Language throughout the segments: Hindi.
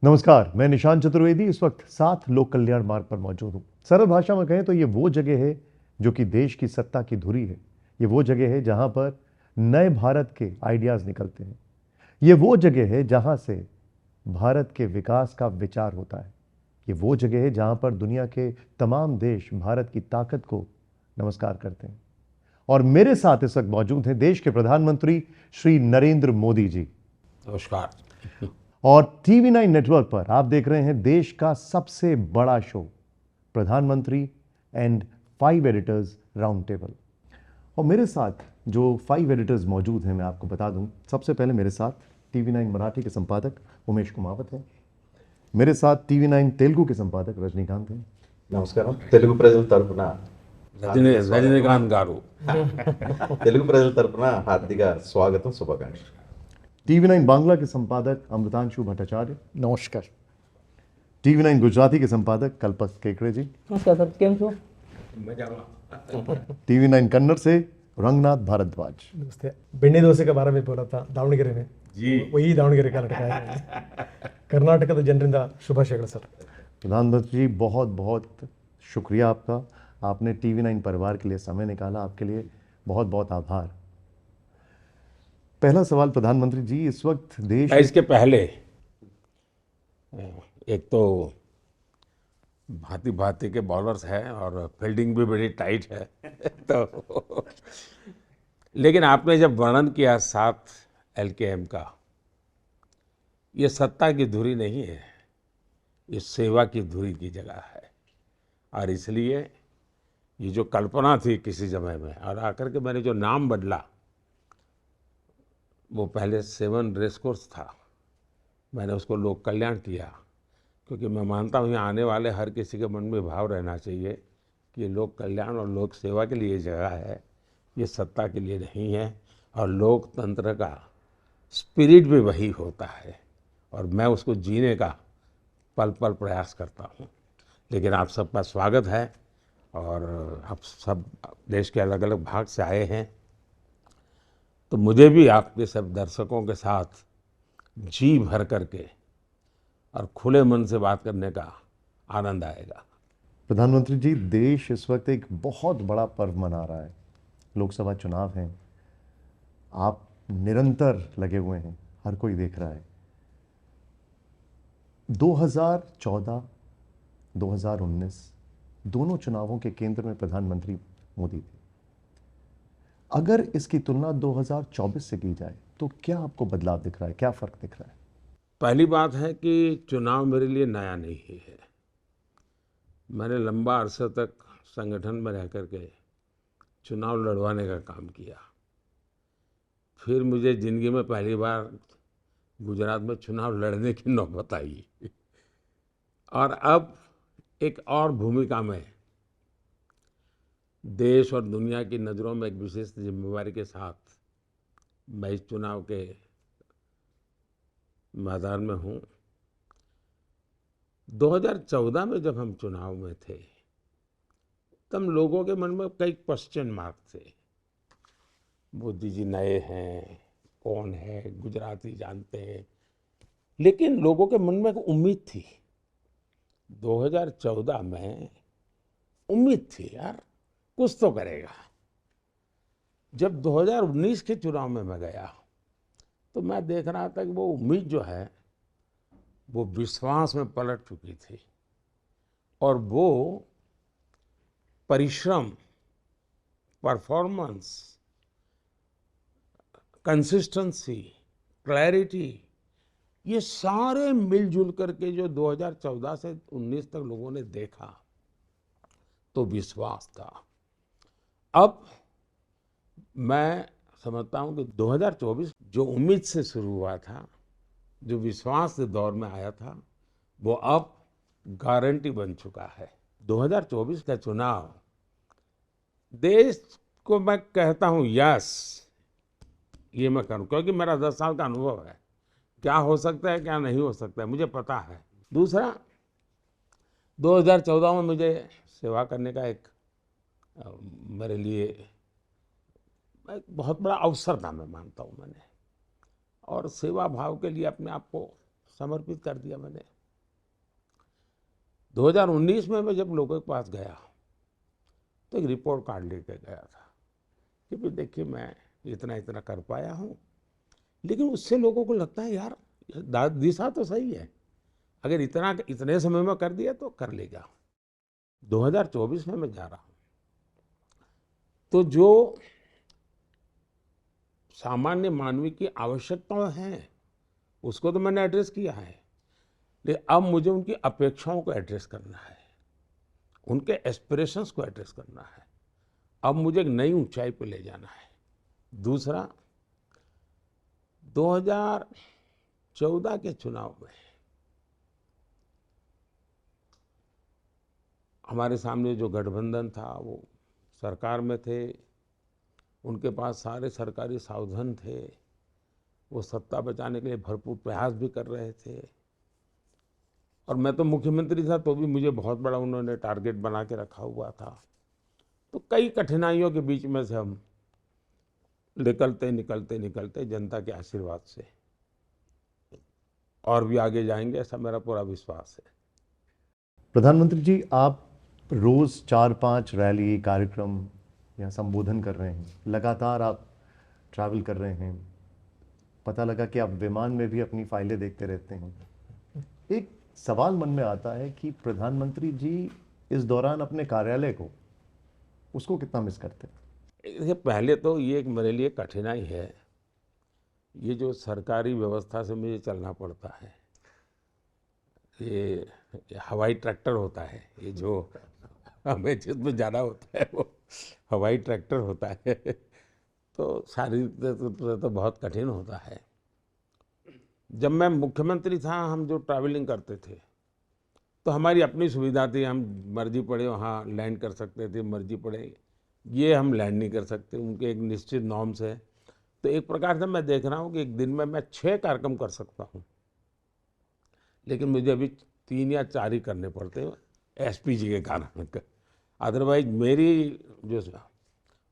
नमस्कार, मैं निशांत चतुर्वेदी इस वक्त 7 लोक कल्याण मार्ग पर मौजूद हूं। सरल भाषा में कहें तो ये वो जगह है जो कि देश की सत्ता की धुरी है। ये वो जगह है जहां पर नए भारत के आइडियाज निकलते हैं। ये वो जगह है जहां से भारत के विकास का विचार होता है। ये वो जगह है जहां पर दुनिया के तमाम देश भारत की ताकत को नमस्कार करते हैं। और मेरे साथ इस वक्त मौजूद हैं देश के प्रधानमंत्री श्री नरेंद्र मोदी जी। नमस्कार। और TV9 नेटवर्क पर आप देख रहे हैं देश का सबसे बड़ा शो प्रधानमंत्री एंड 5 एडिटर्स राउंड टेबल। और मेरे साथ जो 5 एडिटर्स मौजूद हैं मैं आपको बता दूं, सबसे पहले मेरे साथ TV9 मराठी के संपादक उमेश कुमावत हैं। मेरे साथ TV9 तेलुगु के संपादक रजनीकांत हैं। నమస్కారం. తెలుగు ప్రజల తరపున రజనీకాంత్ గారు తెలుగు ప్రజల తరపున హార్దిక స్వాగతం, శుభాకాంక్షలు. TV9 बांग्ला के संपादक अमृतांशु भट्टाचार्य। नमस्कार। TV9 गुजराती के संपादक कल्पक केकड़े जी। नमस्कार सर, કેમ છો? TV9 कन्नड़ से रंगनाथ भारद्वाज। दोस्त ಬೆಣ್ಣೆ ದೋಸೆ के बारे में बोला था ದಾವಣಗೆರೆ में जी वही ದಾವಣಗೆರೆ कर्नाटक है। कर्नाटक जनರಿಂದ ಶುಭಾಶಯಗಳು सर। प्रधानमंत्री जी बहुत बहुत शुक्रिया आपका, आपने TV9 परिवार के लिए समय निकाला, आपके लिए बहुत बहुत आभार। पहला सवाल प्रधानमंत्री जी, इस वक्त देश इसके पहले एक तो भांति भांति के बॉलर्स हैं और फील्डिंग भी बड़ी टाइट है तो लेकिन आपने जब वर्णन किया 7 LKM का, ये सत्ता की धुरी नहीं है, ये सेवा की धुरी की जगह है। और इसलिए ये जो कल्पना थी किसी समय में, और आकर के मैंने जो नाम बदला, वो पहले 7 रेस कोर्स था, मैंने उसको लोक कल्याण किया, क्योंकि मैं मानता हूँ यहाँ आने वाले हर किसी के मन में भाव रहना चाहिए कि ये लोक कल्याण और लोक सेवा के लिए जगह है, ये सत्ता के लिए नहीं है। और लोकतंत्र का स्पिरिट भी वही होता है और मैं उसको जीने का पल पल प्रयास करता हूँ। लेकिन आप सबका स्वागत है और आप सब देश के अलग अलग भाग से आए हैं, तो मुझे भी आपके सब दर्शकों के साथ जी भर करके और खुले मन से बात करने का आनंद आएगा। प्रधानमंत्री जी, देश इस वक्त एक बहुत बड़ा पर्व मना रहा है, लोकसभा चुनाव हैं, आप निरंतर लगे हुए हैं, हर कोई देख रहा है। 2014, 2019 दोनों चुनावों के केंद्र में प्रधानमंत्री मोदी थे। अगर इसकी तुलना 2024 से की जाए तो क्या आपको बदलाव दिख रहा है, क्या फर्क दिख रहा है? पहली बात है कि चुनाव मेरे लिए नया नहीं है। मैंने लंबा अरसे तक संगठन में रह करके चुनाव लड़वाने का काम किया। फिर मुझे ज़िंदगी में पहली बार गुजरात में चुनाव लड़ने की नौबत आई और अब एक और भूमिका में देश और दुनिया की नज़रों में एक विशेष जिम्मेवारी के साथ मैं इस चुनाव के मैदान में हूँ। 2014 में जब हम चुनाव में थे तब लोगों के मन में कई क्वेश्चन मार्क थे। मोदी जी नए हैं, कौन है, गुजराती जानते हैं, लेकिन लोगों के मन में एक उम्मीद थी। 2014 में उम्मीद थी यार कुछ तो करेगा। जब 2019 के चुनाव में मैं गया तो मैं देख रहा था कि वो उम्मीद जो है वो विश्वास में पलट चुकी थी और वो परिश्रम, परफॉर्मेंस, कंसिस्टेंसी, क्लैरिटी, ये सारे मिलजुल करके जो 2014 से 19 तक लोगों ने देखा तो विश्वास था। अब मैं समझता हूं कि 2024 जो उम्मीद से शुरू हुआ था, जो विश्वास के दौर में आया था, वो अब गारंटी बन चुका है। 2024 का चुनाव देश को मैं कहता हूं यस, ये मैं करूं क्योंकि मेरा 10 साल का अनुभव है। क्या हो सकता है क्या नहीं हो सकता है मुझे पता है। दूसरा, 2014 में मुझे सेवा करने का एक मेरे लिए एक बहुत बड़ा अवसर था, मैं मानता हूँ मैंने, और सेवा भाव के लिए अपने आप को समर्पित कर दिया मैंने। 2019 में मैं जब लोगों के पास गया तो एक रिपोर्ट कार्ड लेके गया था कि भाई देखिए मैं इतना इतना कर पाया हूँ, लेकिन उससे लोगों को लगता है यार दिशा तो सही है, अगर इतने समय में कर दिया तो कर लेगा। 2024 में मैं जा रहा हूँ तो जो सामान्य मानवीय की आवश्यकताएं हैं उसको तो मैंने एड्रेस किया है, लेकिन अब मुझे उनकी अपेक्षाओं को एड्रेस करना है, उनके एस्पिरेशंस को एड्रेस करना है। अब मुझे एक नई ऊंचाई पर ले जाना है। दूसरा, 2014 के चुनाव में हमारे सामने जो गठबंधन था वो सरकार में थे, उनके पास सारे सरकारी साधन थे, वो सत्ता बचाने के लिए भरपूर प्रयास भी कर रहे थे, और मैं तो मुख्यमंत्री था तो भी मुझे बहुत बड़ा उन्होंने टारगेट बना के रखा हुआ था। तो कई कठिनाइयों के बीच में से हम निकलते निकलते निकलते जनता के आशीर्वाद से और भी आगे जाएंगे, ऐसा मेरा पूरा विश्वास है। प्रधानमंत्री जी, आप रोज 4-5 रैली कार्यक्रम या संबोधन कर रहे हैं, लगातार आप ट्रैवल कर रहे हैं, पता लगा कि आप विमान में भी अपनी फाइलें देखते रहते हैं। एक सवाल मन में आता है कि प्रधानमंत्री जी इस दौरान अपने कार्यालय को उसको कितना मिस करते हैं? देखिए, पहले तो ये एक मेरे लिए कठिनाई है, ये जो सरकारी व्यवस्था से मुझे चलना पड़ता है, ये हवाई ट्रैक्टर होता है, ये जो हमें जिसमें जाना होता है वो हवाई ट्रैक्टर होता है, तो शारीरिक तो बहुत कठिन होता है। जब मैं मुख्यमंत्री था, हम जो ट्रैवलिंग करते थे तो हमारी अपनी सुविधा थी, हम मर्जी पड़े वहाँ लैंड कर सकते थे, मर्जी पड़े ये हम लैंड नहीं कर सकते, उनके एक निश्चित नॉर्म्स है। तो एक प्रकार से मैं देख रहा हूँ कि एक दिन में मैं 6 कार्यक्रम कर सकता हूँ, लेकिन मुझे अभी 3 या 4 ही करने पड़ते हैं एसपीजी के कारण। अदरवाइज मेरी जो,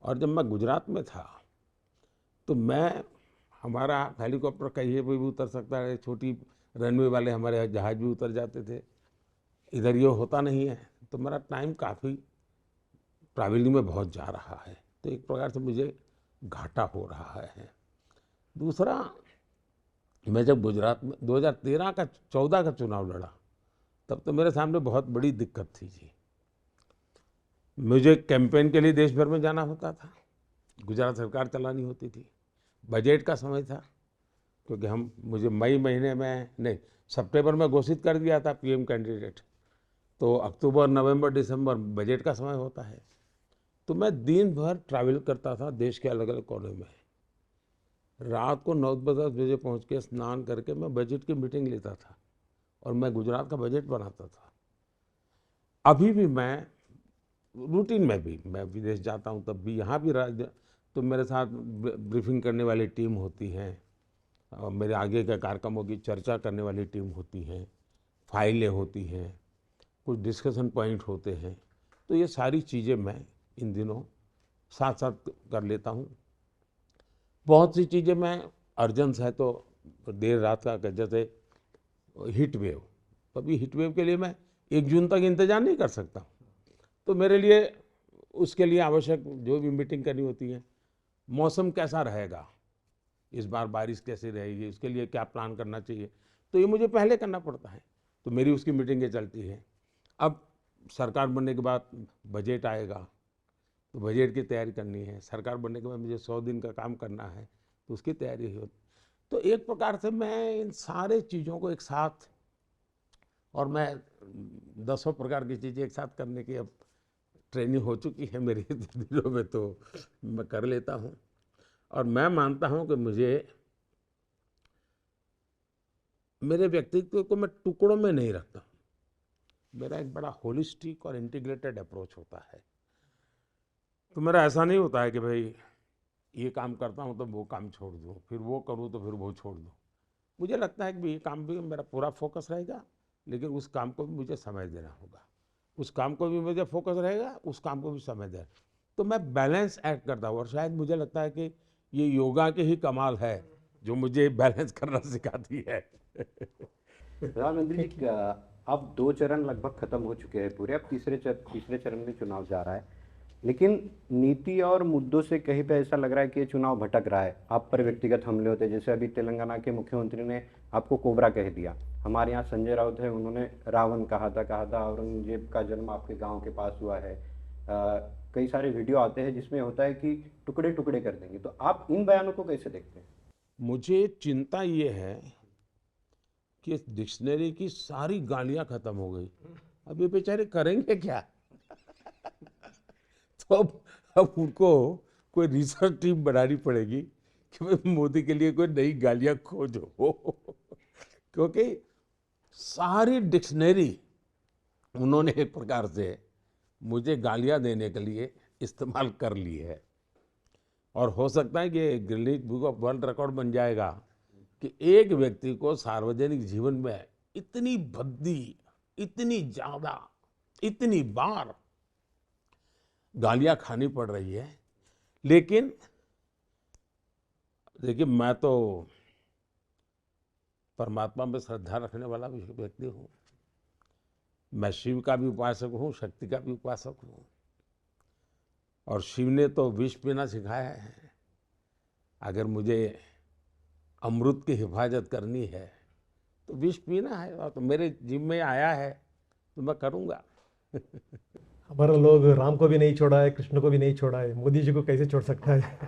और जब मैं गुजरात में था तो मैं, हमारा हेलीकॉप्टर कहीं पे भी उतर सकता है, छोटी रनवे वाले हमारे जहाज भी उतर जाते थे, इधर ये होता नहीं है, तो मेरा टाइम काफ़ी ट्रैवलिंग में बहुत जा रहा है, तो एक प्रकार से मुझे घाटा हो रहा है। दूसरा, मैं जब गुजरात में 2014 का चुनाव लड़ा तब तो मेरे सामने बहुत बड़ी दिक्कत थी जी। मुझे कैंपेन के लिए देश भर में जाना होता था, गुजरात सरकार चलानी होती थी, बजट का समय था, क्योंकि मुझे मई महीने में नहीं, सितंबर में घोषित कर दिया था पीएम कैंडिडेट, तो अक्टूबर नवंबर दिसंबर बजट का समय होता है। तो मैं दिन भर ट्रैवल करता था देश के अलग अलग कोने में, रात को 9-10 बजे पहुंच के स्नान करके मैं बजट की मीटिंग लेता था और मैं गुजरात का बजट बनाता था। अभी भी मैं रूटीन में भी मैं विदेश जाता हूं तब भी, यहाँ भी तो मेरे साथ ब्रीफिंग करने वाली टीम होती है, और मेरे आगे के कार्यक्रमों की चर्चा करने वाली टीम होती है, फाइलें होती हैं, कुछ डिस्कशन पॉइंट होते हैं, तो ये सारी चीज़ें मैं इन दिनों साथ साथ कर लेता हूँ। बहुत सी चीज़ें मैं अर्जेंस है तो देर रात का, जैसे हीट वेव, अभी हीट वेव के लिए मैं 1 जून तक इंतजार नहीं कर सकता, तो मेरे लिए उसके लिए आवश्यक जो भी मीटिंग करनी होती है, मौसम कैसा रहेगा, इस बार बारिश कैसी रहेगी, उसके लिए क्या प्लान करना चाहिए, तो ये मुझे पहले करना पड़ता है, तो मेरी उसकी मीटिंगें चलती हैं। अब सरकार बनने के बाद बजट आएगा तो बजट की तैयारी करनी है, सरकार बनने के बाद मुझे 100 दिन का काम करना है तो उसकी तैयारी हो। तो एक प्रकार से मैं इन सारे चीज़ों को एक साथ, और मैं 10 प्रकार की चीज़ें एक साथ करने की अब ट्रेनिंग हो चुकी है मेरे दिनों में, तो मैं कर लेता हूँ। और मैं मानता हूँ कि मुझे, मेरे व्यक्तित्व को मैं टुकड़ों में नहीं रखता हूँ, मेरा एक बड़ा होलिस्टिक और इंटीग्रेटेड अप्रोच होता है। तो मेरा ऐसा नहीं होता है कि भाई ये काम करता हूँ तो वो काम छोड़ दूँ, फिर वो करूँ तो फिर वो छोड़ दूँ। मुझे लगता है कि ये काम भी मेरा पूरा फोकस रहेगा, लेकिन उस काम को भी मुझे समय देना होगा, उस काम को भी मुझे फोकस रहेगा, उस काम को भी समय देना। तो मैं बैलेंस एक्ट करता हूँ, और शायद मुझे लगता है कि ये योगा के ही कमाल है जो मुझे बैलेंस करना सिखाती है। प्रधानमंत्री जी, अब 2 चरण लगभग खत्म हो चुके हैं पूरे, अब तीसरे चरण में चुनाव जा रहा है, लेकिन नीति और मुद्दों से कहीं पे ऐसा लग रहा है कि ये चुनाव भटक रहा है। आप पर व्यक्तिगत हमले होते हैं, जैसे अभी तेलंगाना के मुख्यमंत्री ने आपको कोबरा कह दिया। हमारे यहाँ संजय राउत है, उन्होंने रावण कहा था औरंगजेब का जन्म आपके गांव के पास हुआ है। कई सारे वीडियो आते हैं जिसमें होता है कि टुकड़े टुकड़े कर देंगे। तो आप इन बयानों को कैसे देखते हैं? मुझे चिंता ये है कि इस डिक्शनरी की सारी गालियां खत्म हो गई। अब ये बेचारे करेंगे क्या? तो अब उनको कोई रिसर्च टीम बनानी पड़ेगी कि भाई मोदी के लिए कोई नई गालियां खोजो। क्योंकि सारी डिक्शनरी उन्होंने एक प्रकार से मुझे गालियां देने के लिए इस्तेमाल कर ली है। और हो सकता है कि Guinness book of world record बन जाएगा कि एक व्यक्ति को सार्वजनिक जीवन में इतनी भद्दी, इतनी ज्यादा, इतनी बार गालियां खानी पड़ रही है। लेकिन देखिए, मैं तो परमात्मा में श्रद्धा रखने वाला व्यक्ति हूँ। मैं शिव का भी उपासक हूँ, शक्ति का भी उपासक हूँ। और शिव ने तो विष पीना सिखाया है। अगर मुझे अमृत की हिफाजत करनी है तो विष पीना है, और तो मेरे जिम में आया है तो मैं करूँगा। हमारा लोग राम को भी नहीं छोड़ा है, कृष्ण को भी नहीं छोड़ा है, मोदी जी को कैसे छोड़ सकता है?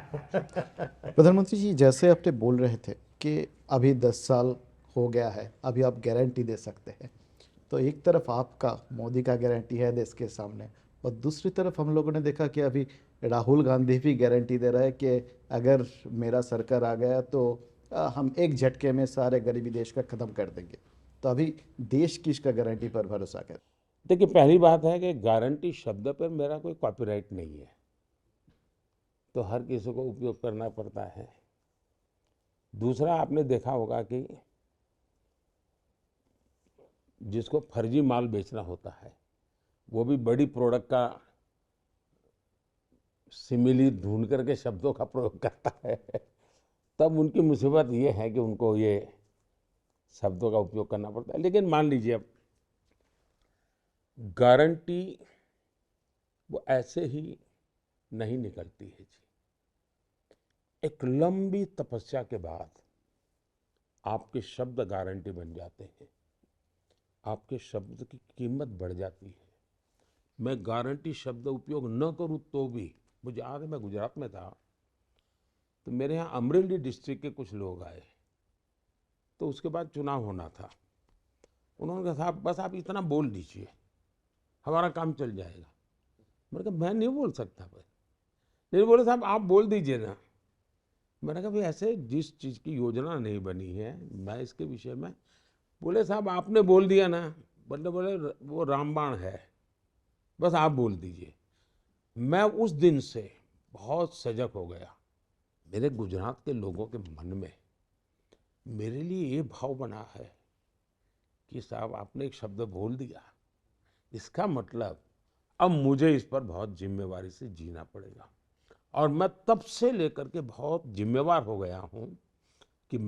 प्रधानमंत्री जी, जैसे आपने बोल रहे थे कि अभी 10 साल हो गया है, अभी आप गारंटी दे सकते हैं, तो एक तरफ आपका मोदी का गारंटी है देश के सामने, और दूसरी तरफ हम लोगों ने देखा कि अभी राहुल गांधी भी गारंटी दे रहा है कि अगर मेरा सरकार आ गया तो हम एक झटके में सारे गरीबी देश का ख़त्म कर देंगे। तो अभी देश किसका गारंटी पर भरोसा करे? देखिए, पहली बात है कि गारंटी शब्द पर मेरा कोई कॉपीराइट नहीं है, तो हर किसी को उपयोग करना पड़ता है। दूसरा, आपने देखा होगा कि जिसको फर्जी माल बेचना होता है वो भी बड़ी प्रोडक्ट का सिमिली ढूंढ करके शब्दों का प्रयोग करता है। तब उनकी मुसीबत ये है कि उनको ये शब्दों का उपयोग करना पड़ता है। लेकिन मान लीजिए, अब गारंटी वो ऐसे ही नहीं निकलती है जी। एक लंबी तपस्या के बाद आपके शब्द गारंटी बन जाते हैं, आपके शब्द की कीमत बढ़ जाती है। मैं गारंटी शब्द उपयोग न करूं तो भी, मुझे याद है मैं गुजरात में था, तो मेरे यहाँ अमरेली डिस्ट्रिक्ट के कुछ लोग आए, तो उसके बाद चुनाव होना था। उन्होंने कहा, साहब बस आप इतना बोल दीजिए, हमारा काम चल जाएगा। मैंने कहा, मैं नहीं बोल सकता भाई। नहीं बोले, साहब आप बोल दीजिए ना। मैंने कहा, भाई ऐसे जिस चीज़ की योजना नहीं बनी है, मैं इसके विषय में। बोले, साहब आपने बोल दिया ना। बोले वो रामबाण है, बस आप बोल दीजिए। मैं उस दिन से बहुत सजग हो गया। मेरे गुजरात के लोगों के मन में मेरे लिए ये भाव बना है कि साहब आपने एक शब्द बोल दिया, इसका मतलब अब मुझे इस पर बहुत जिम्मेवारी से जीना पड़ेगा। और मैं तब से लेकर के बहुत जिम्मेवार हो गया हूं कि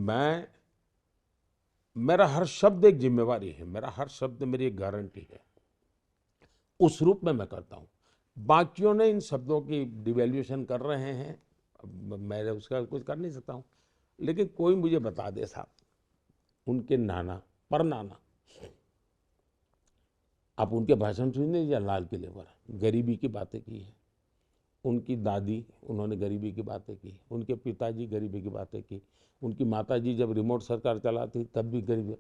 मेरा हर शब्द एक जिम्मेवारी है, मेरा हर शब्द मेरी एक गारंटी है। उस रूप में मैं करता हूं। बाकियों ने इन शब्दों की डिवैल्यूएशन कर रहे हैं, मैं उसका कुछ कर नहीं सकता हूं। लेकिन कोई मुझे बता दे साहब, उनके नाना परनाना, आप उनके भाषण सुन लीजिए लाल किले पर, गरीबी की बातें की है। उनकी दादी, उन्होंने गरीबी की बातें की। उनके पिताजी गरीबी की बातें की। उनकी माताजी जब रिमोट सरकार चलाती तब भी गरीबी।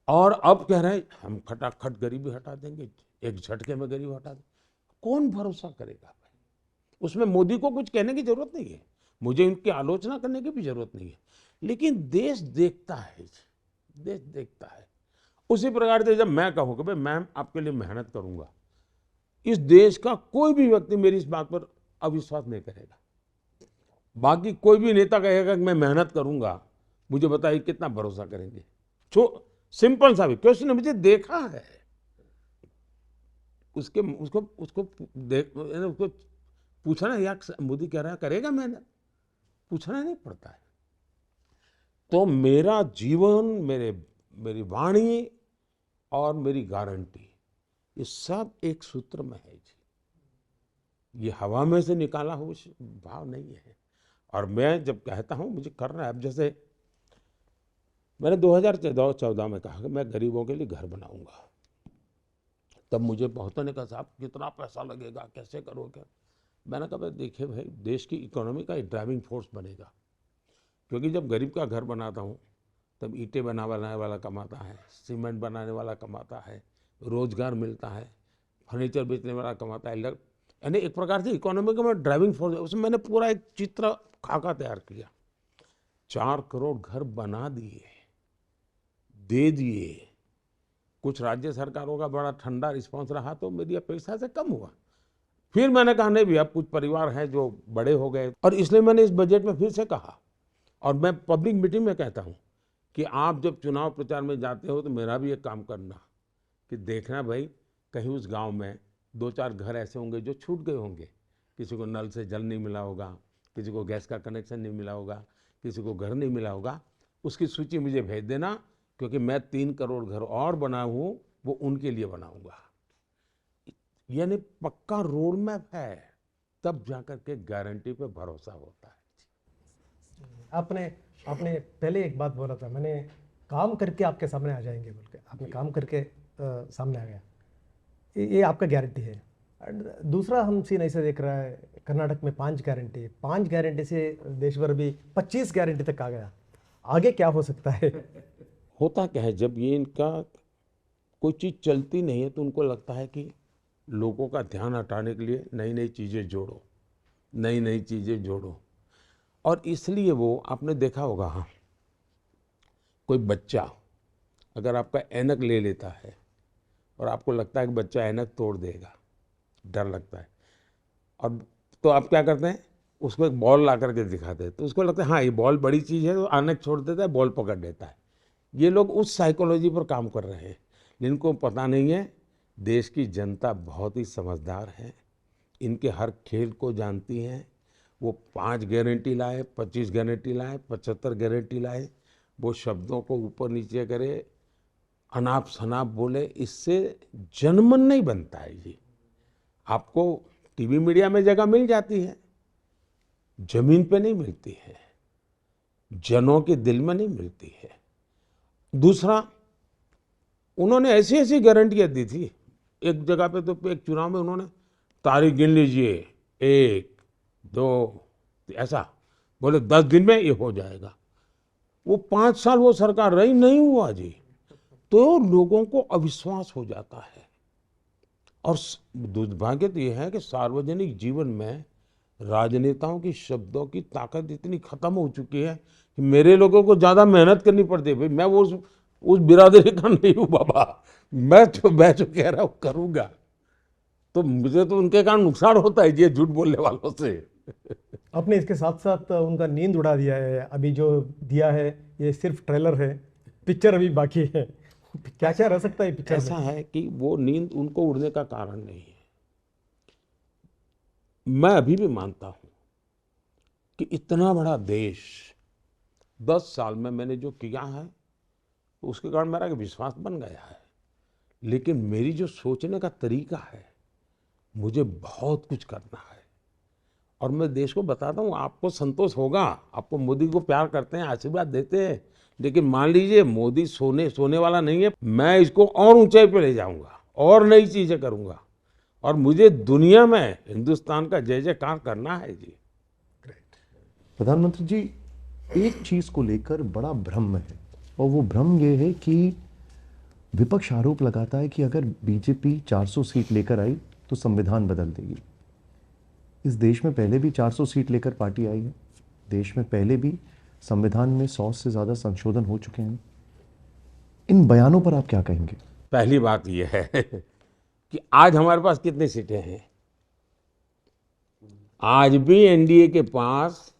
और अब कह रहे हैं हम खटाखट गरीबी हटा देंगे, एक झटके में गरीबी हटा देंगे। कौन भरोसा करेगा भाई? उसमें मोदी को कुछ कहने की जरूरत नहीं है, मुझे इनकी आलोचना करने की भी जरूरत नहीं है। लेकिन देश देखता है, देश देखता है। उसी प्रकार से जब मैं कहूँ कि भाई मैं आपके लिए मेहनत करूंगा, इस देश का कोई भी व्यक्ति मेरी इस बात पर अविश्वास नहीं करेगा। बाकी कोई भी नेता कहेगा कि मैं मेहनत करूंगा, मुझे बताइए कितना भरोसा करेंगे? सिंपल सा भी क्वेश्चन, मुझे देखा है उसको पूछना, यार मोदी कह रहा है करेगा मेहनत, पूछना नहीं पड़ता है। तो मेरा जीवन, मेरी वाणी और मेरी गारंटी, ये सब एक सूत्र में है जी। ये हवा में से निकाला हुआ भाव नहीं है। और मैं जब कहता हूँ मुझे करना है, अब जैसे मैंने 2014 में कहा कि मैं गरीबों के लिए घर बनाऊंगा, तब मुझे बहुतों ने कहा साहब कितना पैसा लगेगा, कैसे करोगे? मैंने कहा देखिए भाई, देश की इकोनॉमी का एक ड्राइविंग फोर्स बनेगा, क्योंकि जब गरीब का घर बनाता हूँ तब ईंटें बनाने वाला कमाता है, सीमेंट बनाने वाला कमाता है, रोजगार मिलता है, फर्नीचर बेचने वाला कमाता है, यानी एक प्रकार से इकोनॉमी का मैं ड्राइविंग फोर्स, उसमें मैंने पूरा एक चित्र खाका तैयार किया। 4 करोड़ घर बना दिए, दे दिए। कुछ राज्य सरकारों का बड़ा ठंडा रिस्पांस रहा तो मेरी अपेक्षा से कम हुआ। फिर मैंने कहा नहीं भी, अब कुछ परिवार हैं जो बड़े हो गए, और इसलिए मैंने इस बजट में फिर से कहा, और मैं पब्लिक मीटिंग में कहता हूँ कि आप जब चुनाव प्रचार में जाते हो तो मेरा भी एक काम करना कि देखना भाई कहीं उस गांव में 2-4 घर ऐसे होंगे जो छूट गए होंगे, किसी को नल से जल नहीं मिला होगा, किसी को गैस का कनेक्शन नहीं मिला होगा, किसी को घर नहीं मिला होगा, उसकी सूची मुझे भेज देना, क्योंकि मैं 3 करोड़ घर और बना हूँ, वो उनके लिए बनाऊंगा। यानी पक्का रोड मैप है, तब जाकर के गारंटी पे भरोसा होता है। आपने पहले एक बात बोला था, मैंने काम करके आपके सामने आ जाएंगे बोल के, आपने काम करके सामने आ गया, ये आपका गारंटी है। और दूसरा हम सीन ऐसे देख रहा है, कर्नाटक में 5 गारंटी से देश भर भी 25 गारंटी तक आ गया। आगे क्या हो सकता है? होता क्या है, जब ये इनका कोई चीज़ चलती नहीं है तो उनको लगता है कि लोगों का ध्यान हटाने के लिए नई नई चीज़ें जोड़ो, नई नई चीज़ें जोड़ो। और इसलिए वो, आपने देखा होगा, हाँ, कोई बच्चा अगर आपका ऐनक ले लेता है और आपको लगता है कि बच्चा ऐनक तोड़ देगा, डर लगता है, और तो आप क्या करते हैं, उसको एक बॉल ला करके दिखाते हैं, तो उसको लगता है हाँ ये बॉल बड़ी चीज़ है, तो ऐनक छोड़ देता है, बॉल पकड़ लेता है। ये लोग उस साइकोलॉजी पर काम कर रहे हैं, जिनको पता नहीं है देश की जनता बहुत ही समझदार है, इनके हर खेल को जानती हैं। वो 5 गारंटी लाए, 25 गारंटी लाए, 75 गारंटी लाए, वो शब्दों को ऊपर नीचे करे, अनाप शनाप बोले, इससे जनमन नहीं बनता है जी। आपको टीवी मीडिया में जगह मिल जाती है, जमीन पे नहीं मिलती है, जनों के दिल में नहीं मिलती है। दूसरा, उन्होंने ऐसी ऐसी गारंटियां दी थी, एक जगह पे तो एक चुनाव में उन्होंने तारीख गिन लीजिए, 1, 2, ऐसा बोले 10 दिन में ये हो जाएगा। वो 5 साल वो सरकार रही, नहीं हुआ जी, तो लोगों को अविश्वास हो जाता है। और दुर्भाग्य तो यह है कि सार्वजनिक जीवन में राजनेताओं की शब्दों की ताकत इतनी खत्म हो चुकी है कि मेरे लोगों को ज्यादा मेहनत करनी पड़ती है। भाई मैं वो उस बिरादरी का नहीं हूँ बाबा, मैं जो कह रहा हूँ करूँगा, तो मुझे तो उनके कारण नुकसान होता है ये झूठ बोलने वालों से। आपने इसके साथ साथ उनका नींद उड़ा दिया है, अभी जो दिया है ये सिर्फ ट्रेलर है, पिक्चर अभी बाकी है। क्या क्या रह सकता है पिक्चर में? ऐसा है कि वो नींद उनको उड़ने का कारण नहीं है। मैं अभी भी मानता हूं कि इतना बड़ा देश 10 साल में मैंने जो किया है उसके कारण मेरा विश्वास बन गया है, लेकिन मेरी जो सोचने का तरीका है, मुझे बहुत कुछ करना है। और मैं देश को बताता हूँ, आपको संतोष होगा, आपको मोदी को प्यार करते हैं, आशीर्वाद देते हैं, लेकिन मान लीजिए मोदी सोने वाला नहीं है। मैं इसको और ऊंचाई पे ले जाऊंगा और नई चीजें करूंगा, और मुझे दुनिया में हिंदुस्तान का जय जयकार करना है जी। प्रधानमंत्री जी, एक चीज को लेकर बड़ा भ्रम है, और वो भ्रम ये है कि विपक्ष आरोप लगाता है कि अगर बीजेपी 400 सीट लेकर आई तो संविधान बदल देगी। इस देश में पहले भी 400 सीट लेकर पार्टी आई है, देश में पहले भी संविधान में 100 से ज्यादा संशोधन हो चुके हैं। इन बयानों पर आप क्या कहेंगे? पहली बात यह है कि आज हमारे पास कितनी सीटें हैं? आज भी एनडीए के पास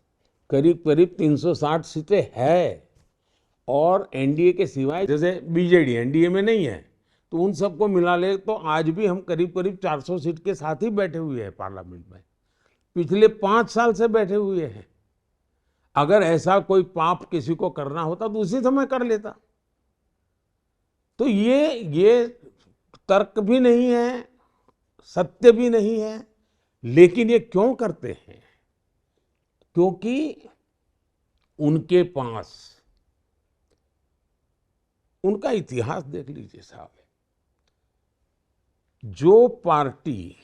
करीब करीब 360 सीटें हैं, और एनडीए के सिवाय जैसे बीजेडी एनडीए में नहीं है, तो उन सबको मिला ले तो आज भी हम करीब करीब 400 सीट के साथ ही बैठे हुए हैं पार्लियामेंट में, पिछले 5 साल से बैठे हुए हैं। अगर ऐसा कोई पाप किसी को करना होता तो उसी समय कर लेता। तो ये तर्क भी नहीं है, सत्य भी नहीं है, लेकिन ये क्यों करते हैं? क्योंकि उनके पास, उनका इतिहास देख लीजिए साहब, जो पार्टी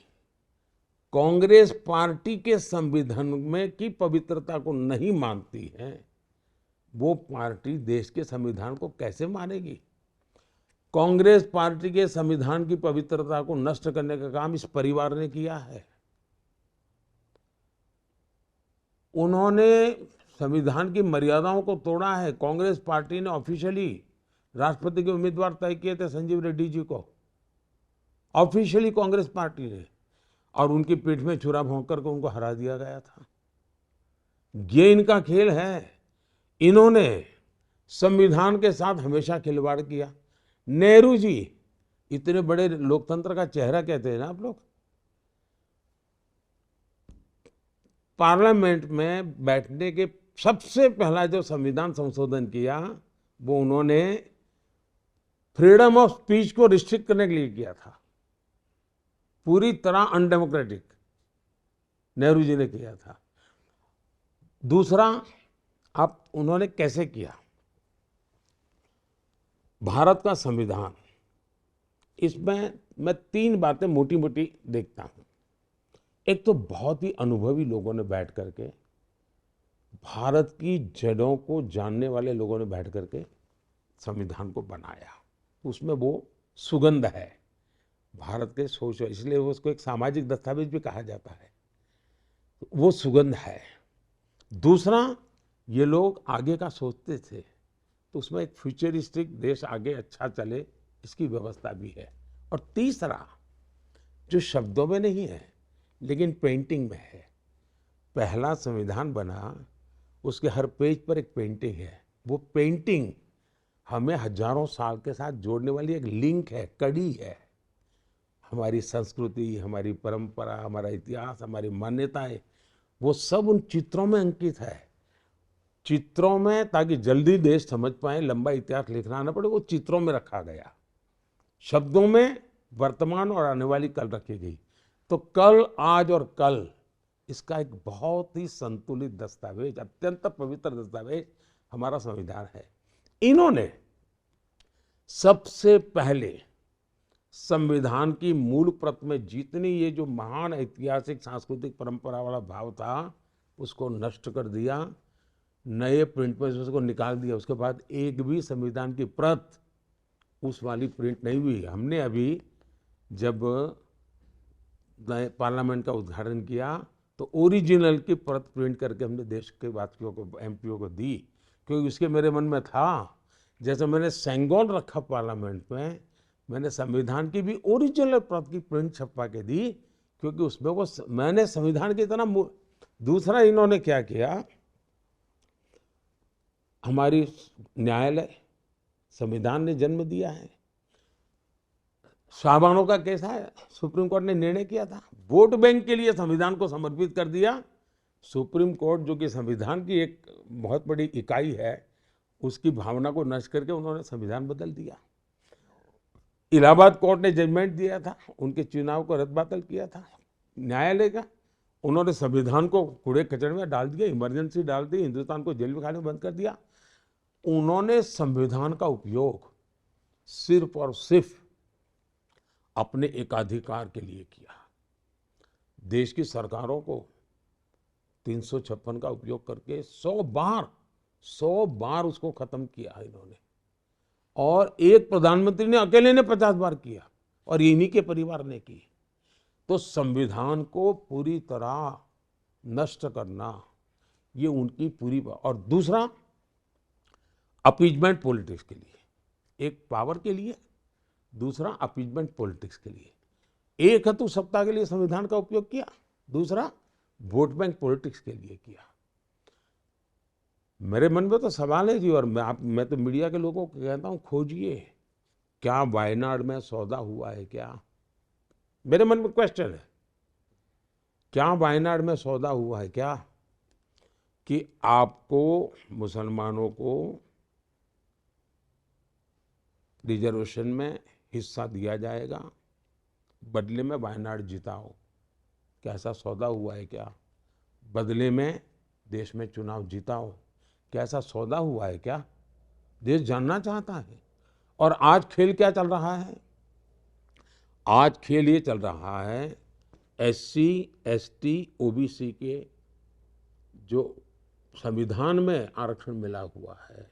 कांग्रेस पार्टी के संविधान में की पवित्रता को नहीं मानती है, वो पार्टी देश के संविधान को कैसे मानेगी? कांग्रेस पार्टी के संविधान की पवित्रता को नष्ट करने का काम इस परिवार ने किया है। उन्होंने संविधान की मर्यादाओं को तोड़ा है। कांग्रेस पार्टी ने ऑफिशियली राष्ट्रपति के उम्मीदवार तय किए थे संजीव रेड्डी जी को, ऑफिशियली कांग्रेस पार्टी ने, और उनकी पीठ में छुरा भोंक करके उनको हरा दिया गया था। ये इनका खेल है। इन्होंने संविधान के साथ हमेशा खिलवाड़ किया। नेहरू जी इतने बड़े लोकतंत्र का चेहरा कहते हैं ना आप लोग, पार्लियामेंट में बैठने के सबसे पहला जो संविधान संशोधन किया वो उन्होंने फ्रीडम ऑफ स्पीच को रिस्ट्रिक्ट करने के लिए किया था। पूरी तरह अनडेमोक्रेटिक नेहरू जी ने किया था। दूसरा, अब उन्होंने कैसे किया? भारत का संविधान, इसमें मैं 3 बातें मोटी मोटी देखता हूं। एक तो बहुत ही अनुभवी लोगों ने बैठ करके, भारत की जड़ों को जानने वाले लोगों ने बैठ करके संविधान को बनाया। उसमें वो सुगंध है भारत के सोच, इसलिए उसको एक सामाजिक दस्तावेज भी कहा जाता है। वो सुगंध है। दूसरा, ये लोग आगे का सोचते थे, तो उसमें एक फ्यूचरिस्टिक देश आगे अच्छा चले इसकी व्यवस्था भी है। और तीसरा, जो शब्दों में नहीं है लेकिन पेंटिंग में है, पहला संविधान बना, उसके हर पेज पर एक पेंटिंग है। वो पेंटिंग हमें हजारों साल के साथ जोड़ने वाली एक लिंक है, कड़ी है। हमारी संस्कृति, हमारी परंपरा, हमारा इतिहास, हमारी मान्यताएं, वो सब उन चित्रों में अंकित है। चित्रों में, ताकि जल्दी देश समझ पाए, लंबा इतिहास लिखना ना पड़े, वो चित्रों में रखा गया। शब्दों में वर्तमान और आने वाली कल रखी गई। तो कल, आज और कल, इसका एक बहुत ही संतुलित दस्तावेज, अत्यंत पवित्र दस्तावेज हमारा संविधान है। इन्होंने सबसे पहले संविधान की मूल प्रत में जितनी ये जो महान ऐतिहासिक सांस्कृतिक परंपरा वाला भाव था, उसको नष्ट कर दिया, नए प्रिंट में उसको निकाल दिया। उसके बाद एक भी संविधान की प्रत उस वाली प्रिंट नहीं हुई। हमने अभी जब पार्लियामेंट का उद्घाटन किया तो ओरिजिनल की प्रत प्रिंट करके हमने देश के वासियों को, एमपीओ को दी, क्योंकि उसके मेरे मन में था, जैसे मैंने सेंगोन रखा पार्लियामेंट में, मैंने संविधान की भी ओरिजिनल प्रत की प्रिंट छपवा के दी, क्योंकि उसमें वो मैंने संविधान की तरह। दूसरा, इन्होंने क्या किया, हमारी न्यायालय, संविधान ने जन्म दिया है। शाहबानों का केस है, सुप्रीम कोर्ट ने निर्णय किया था, वोट बैंक के लिए संविधान को समर्पित कर दिया। सुप्रीम कोर्ट, जो कि संविधान की एक बहुत बड़ी इकाई है, उसकी भावना को नष्ट करके उन्होंने संविधान बदल दिया। इलाहाबाद कोर्ट ने जजमेंट दिया था, उनके चुनाव को रद्द-बातल किया था न्यायालय का, उन्होंने संविधान को कूड़े कचरे में डाल दिया, इमरजेंसी डाल दी, हिंदुस्तान को जेल में खाने बंद कर दिया। उन्होंने संविधान का उपयोग सिर्फ और सिर्फ अपने एकाधिकार के लिए किया। देश की सरकारों को 356 का उपयोग करके 100 बार उसको खत्म किया इन्होंने, और एक प्रधानमंत्री ने अकेले ने 50 बार किया, और इन्हीं के परिवार ने की। तो संविधान को पूरी तरह नष्ट करना, ये उनकी पूरी। और दूसरा, अपीजमेंट पॉलिटिक्स के लिए, एक पावर के लिए, दूसरा अपीजमेंट पॉलिटिक्स के लिए। एक हेतु सत्ता के लिए संविधान का उपयोग किया, दूसरा वोट बैंक पॉलिटिक्स के लिए किया। मेरे मन में तो सवाल है जी, और मैं तो मीडिया के लोगों को कहता हूं, खोजिए, क्या वायनाड में सौदा हुआ है क्या? मेरे मन में क्वेश्चन है, क्या वायनाड में सौदा हुआ है क्या, कि आपको मुसलमानों को रिजर्वेशन में हिस्सा दिया जाएगा, बदले में वायनाड जिताओ। क्या ऐसा सौदा हुआ है क्या? बदले में देश में चुनाव जिताओ। क्या ऐसा सौदा हुआ है क्या? देश जानना चाहता है। और आज खेल क्या चल रहा है? आज खेल ये चल रहा है, SC, ST, OBC के जो संविधान में आरक्षण मिला हुआ है,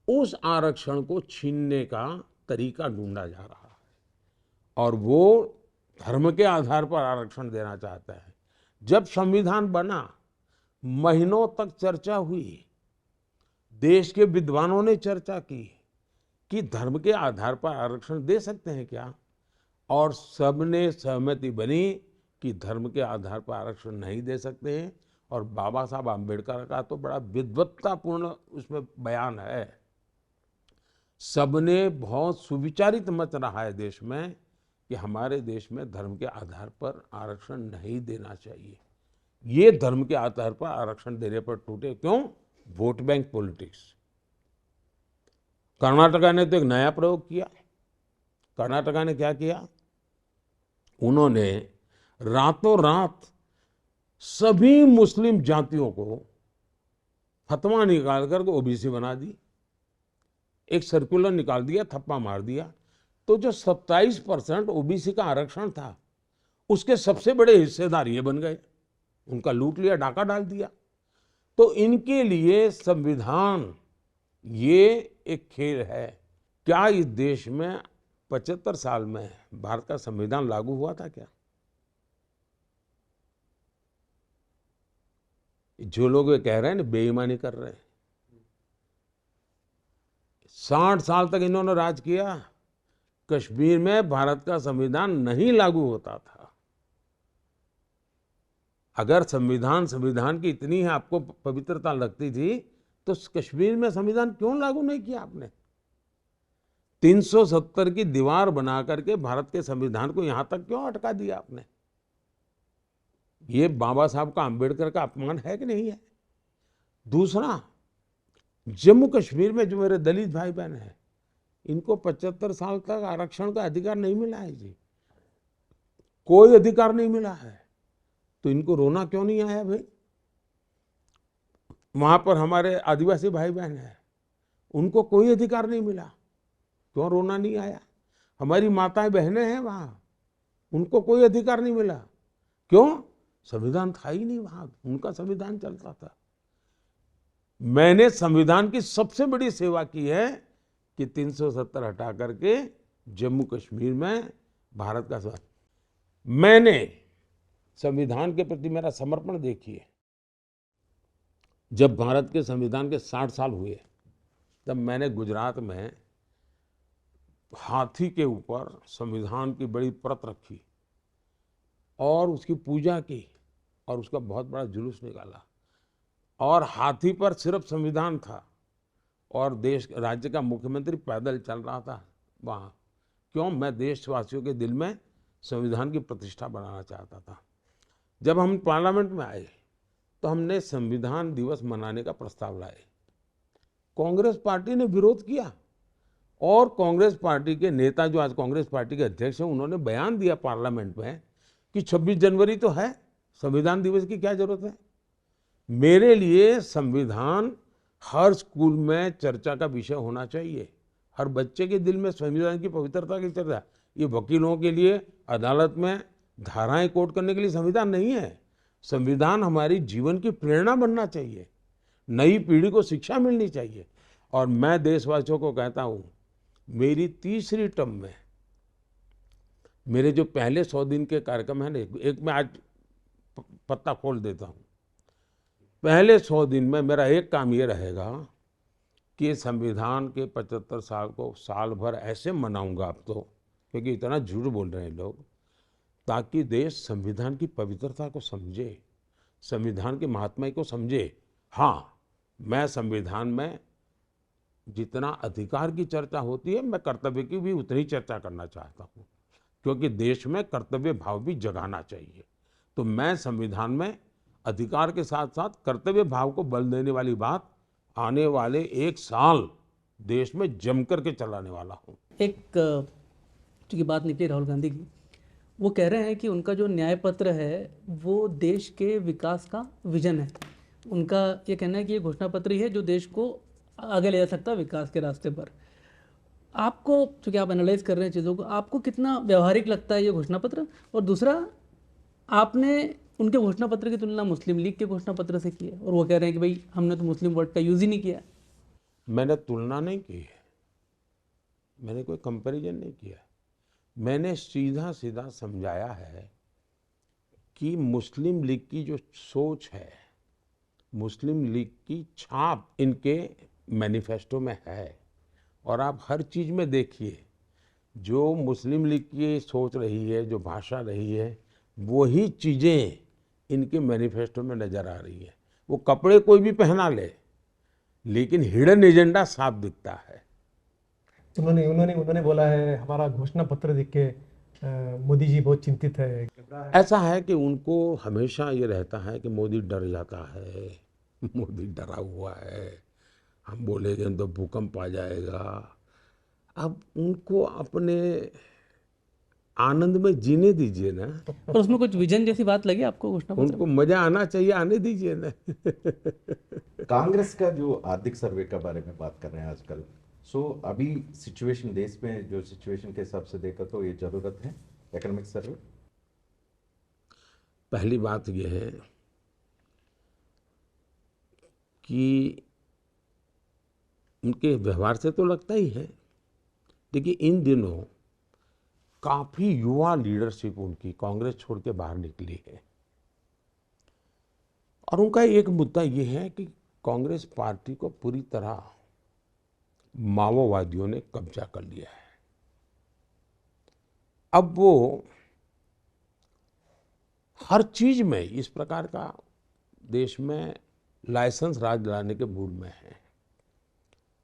उस आरक्षण को छीनने का तरीका ढूंढा जा रहा है। और वो धर्म के आधार पर आरक्षण देना चाहता है। जब संविधान बना, महीनों तक चर्चा हुई, देश के विद्वानों ने चर्चा की कि धर्म के आधार पर आरक्षण दे सकते हैं क्या, और सबने सहमति बनी कि धर्म के आधार पर आरक्षण नहीं दे सकते हैं। और बाबा साहब आम्बेडकर का तो बड़ा विद्वत्तापूर्ण उसमें बयान है। सबने बहुत सुविचारित मत रहा है देश में कि हमारे देश में धर्म के आधार पर आरक्षण नहीं देना चाहिए। ये धर्म के आधार पर आरक्षण देने पर टूटे। क्यों? Vote bank politics. कर्नाटका ने तो एक नया प्रयोग किया। कर्नाटका ने क्या किया? उन्होंने रातों रात सभी मुस्लिम जातियों को फतवा निकाल कर OBC बना दी। एक सर्कुलर निकाल दिया, थप्पा मार दिया। तो जो 27% OBC का आरक्षण था, उसके सबसे बड़े हिस्सेदार ये बन गए। उनका लूट लिया, डाका डाल दिया। तो इनके लिए संविधान ये एक खेल है। क्या इस देश में 75 साल में भारत का संविधान लागू हुआ था क्या? जो लोग ये कह रहे हैं ना, बेईमानी कर रहे हैं। 60 साल तक इन्होंने राज किया। कश्मीर में भारत का संविधान नहीं लागू होता था। अगर संविधान की इतनी है आपको पवित्रता लगती थी, तो कश्मीर में संविधान क्यों लागू नहीं किया आपने? 370 की दीवार बना करके भारत के संविधान को यहां तक क्यों अटका दिया आपने? ये बाबा साहब का, आम्बेडकर का अपमान है कि नहीं है? दूसरा, जम्मू कश्मीर में जो मेरे दलित भाई बहन हैं, इनको 75 साल तक आरक्षण का अधिकार नहीं मिला है जी। कोई अधिकार नहीं मिला है। तो इनको रोना क्यों नहीं आया भाई? वहां पर हमारे आदिवासी भाई बहन हैं, उनको कोई अधिकार नहीं मिला, क्यों रोना नहीं आया? हमारी माताएं बहनें हैं वहां, उनको कोई अधिकार नहीं मिला, क्यों? संविधान था ही नहीं वहां, उनका संविधान चलता था। मैंने संविधान की सबसे बड़ी सेवा की है कि 370 हटा करके जम्मू कश्मीर में भारत का मैंने संविधान के प्रति मेरा समर्पण देखिए। जब भारत के संविधान के 60 साल हुए, तब मैंने गुजरात में हाथी के ऊपर संविधान की बड़ी परत रखी और उसकी पूजा की और उसका बहुत बड़ा जुलूस निकाला। और हाथी पर सिर्फ संविधान था और राज्य का मुख्यमंत्री पैदल चल रहा था वहाँ। क्यों? मैं देशवासियों के दिल में संविधान की प्रतिष्ठा बढ़ाना चाहता था। जब हम पार्लियामेंट में आए तो हमने संविधान दिवस मनाने का प्रस्ताव लाए। कांग्रेस पार्टी ने विरोध किया और कांग्रेस पार्टी के नेता, जो आज कांग्रेस पार्टी के अध्यक्ष हैं, उन्होंने बयान दिया पार्लियामेंट में कि 26 जनवरी तो है, संविधान दिवस की क्या जरूरत है। मेरे लिए संविधान हर स्कूल में चर्चा का विषय होना चाहिए। हर बच्चे के दिल में संविधान की पवित्रता की चर्चा। ये वकीलों के लिए अदालत में धाराएं कोट करने के लिए संविधान नहीं है। संविधान हमारी जीवन की प्रेरणा बनना चाहिए, नई पीढ़ी को शिक्षा मिलनी चाहिए। और मैं देशवासियों को कहता हूँ, मेरी तीसरी टर्म में मेरे जो पहले 100 दिन के कार्यक्रम है ना, एक मैं आज पत्ता खोल देता हूँ। पहले 100 दिन में मेरा एक काम ये रहेगा कि संविधान के 75 साल को साल भर ऐसे मनाऊंगा अब तो, क्योंकि इतना झूठ बोल रहे हैं लोग, ताकि देश संविधान की पवित्रता को समझे, संविधान के महात्मा को समझे। हाँ, मैं संविधान में जितना अधिकार की चर्चा होती है, मैं कर्तव्य की भी उतनी चर्चा करना चाहता हूँ, क्योंकि देश में कर्तव्य भाव भी जगाना चाहिए। तो मैं संविधान में अधिकार के साथ साथ कर्तव्य भाव को बल देने वाली बात आने वाले 1 साल देश में जम करके चलाने वाला हूँ। एक चूँकि बात निकली राहुल गांधी की, वो कह रहे हैं कि उनका जो न्याय पत्र है वो देश के विकास का विजन है। उनका ये कहना है कि ये घोषणा पत्र ही है जो देश को आगे ले जा सकता है विकास के रास्ते पर। आपको, चूँकि आप एनालाइज कर रहे हैं चीज़ों को, आपको कितना व्यवहारिक लगता है ये घोषणा पत्र? और दूसरा, आपने उनके घोषणा पत्र की तुलना मुस्लिम लीग के घोषणा पत्र से की है और वो कह रहे हैं कि भाई हमने तो मुस्लिम वर्ड का यूज़ ही नहीं किया। मैंने तुलना नहीं की है, मैंने कोई कंपैरिजन नहीं किया। मैंने सीधा सीधा समझाया है कि मुस्लिम लीग की जो सोच है, मुस्लिम लीग की छाप इनके मैनिफेस्टो में है। और आप हर चीज़ में देखिए, जो मुस्लिम लीग की सोच रही है, जो भाषा रही है, वही चीज़ें इनके मैनिफेस्टो में नज़र आ रही है। वो कपड़े कोई भी पहना ले, लेकिन हिडन एजेंडा साफ दिखता है। उन्होंने बोला है हमारा घोषणा पत्र देख के मोदी जी बहुत चिंतित है। ऐसा है कि उनको हमेशा ये रहता है कि मोदी डर जाता है, मोदी डरा हुआ है, हम बोलेंगे तो भूकंप आ जाएगा। अब उनको अपने आनंद में जीने दीजिए ना। और उसमें कुछ विजन जैसी बात लगी आपको घोषणा पत्र? उनको मजा आना चाहिए, आने दीजिए ना। कांग्रेस का जो आर्थिक सर्वे के बारे में बात कर रहे हैं आजकल, सो अभी सिचुएशन देश में जो सिचुएशन के हिसाब से देखा तो ये जरूरत है इकोनॉमिक सर्वे? पहली बात यह है कि उनके व्यवहार से तो लगता ही है, देखिए इन दिनों काफ़ी युवा लीडरशिप उनकी कांग्रेस छोड़ के बाहर निकली है। और उनका एक मुद्दा ये है कि कांग्रेस पार्टी को पूरी तरह माओवादियों ने कब्जा कर लिया है। अब वो हर चीज में इस प्रकार का देश में लाइसेंस राज लाने के मूड में है।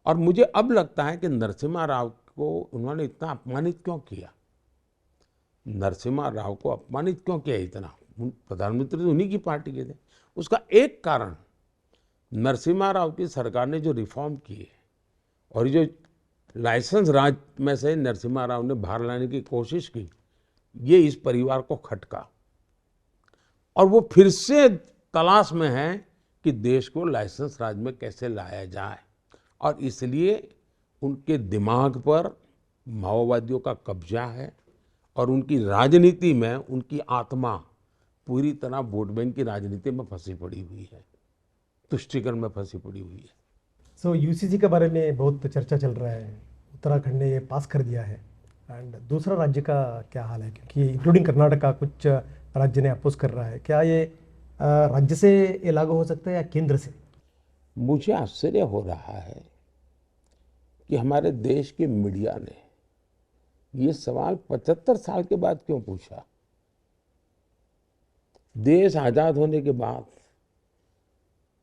और मुझे अब लगता है कि नरसिम्हा राव को उन्होंने इतना अपमानित क्यों किया, नरसिम्हा राव को अपमानित क्यों किया इतना? प्रधानमंत्री तो उन्हीं की पार्टी के थे। उसका एक कारण नरसिम्हा राव की सरकार ने जो रिफॉर्म किए और जो लाइसेंस राज में से नरसिम्हा राव ने बाहर लाने की कोशिश की, ये इस परिवार को खटका और वो फिर से तलाश में है कि देश को लाइसेंस राज में कैसे लाया जाए। और इसलिए उनके दिमाग पर माओवादियों का कब्जा है और उनकी राजनीति में उनकी आत्मा पूरी तरह वोट बैंक की राजनीति में फंसी पड़ी हुई है, तुष्टीकरण में फंसी पड़ी हुई है। सो यूसीसी के बारे में बहुत चर्चा चल रहा है, उत्तराखंड ने ये पास कर दिया है, एंड दूसरा राज्य का क्या हाल है? क्योंकि इंक्लूडिंग कर्नाटका कुछ राज्य ने अपोज कर रहा है। क्या ये राज्य से ये लागू हो सकता है या केंद्र से? मुझे आश्चर्य हो रहा है कि हमारे देश के मीडिया ने ये सवाल 75 साल के बाद क्यों पूछा। देश आजाद होने के बाद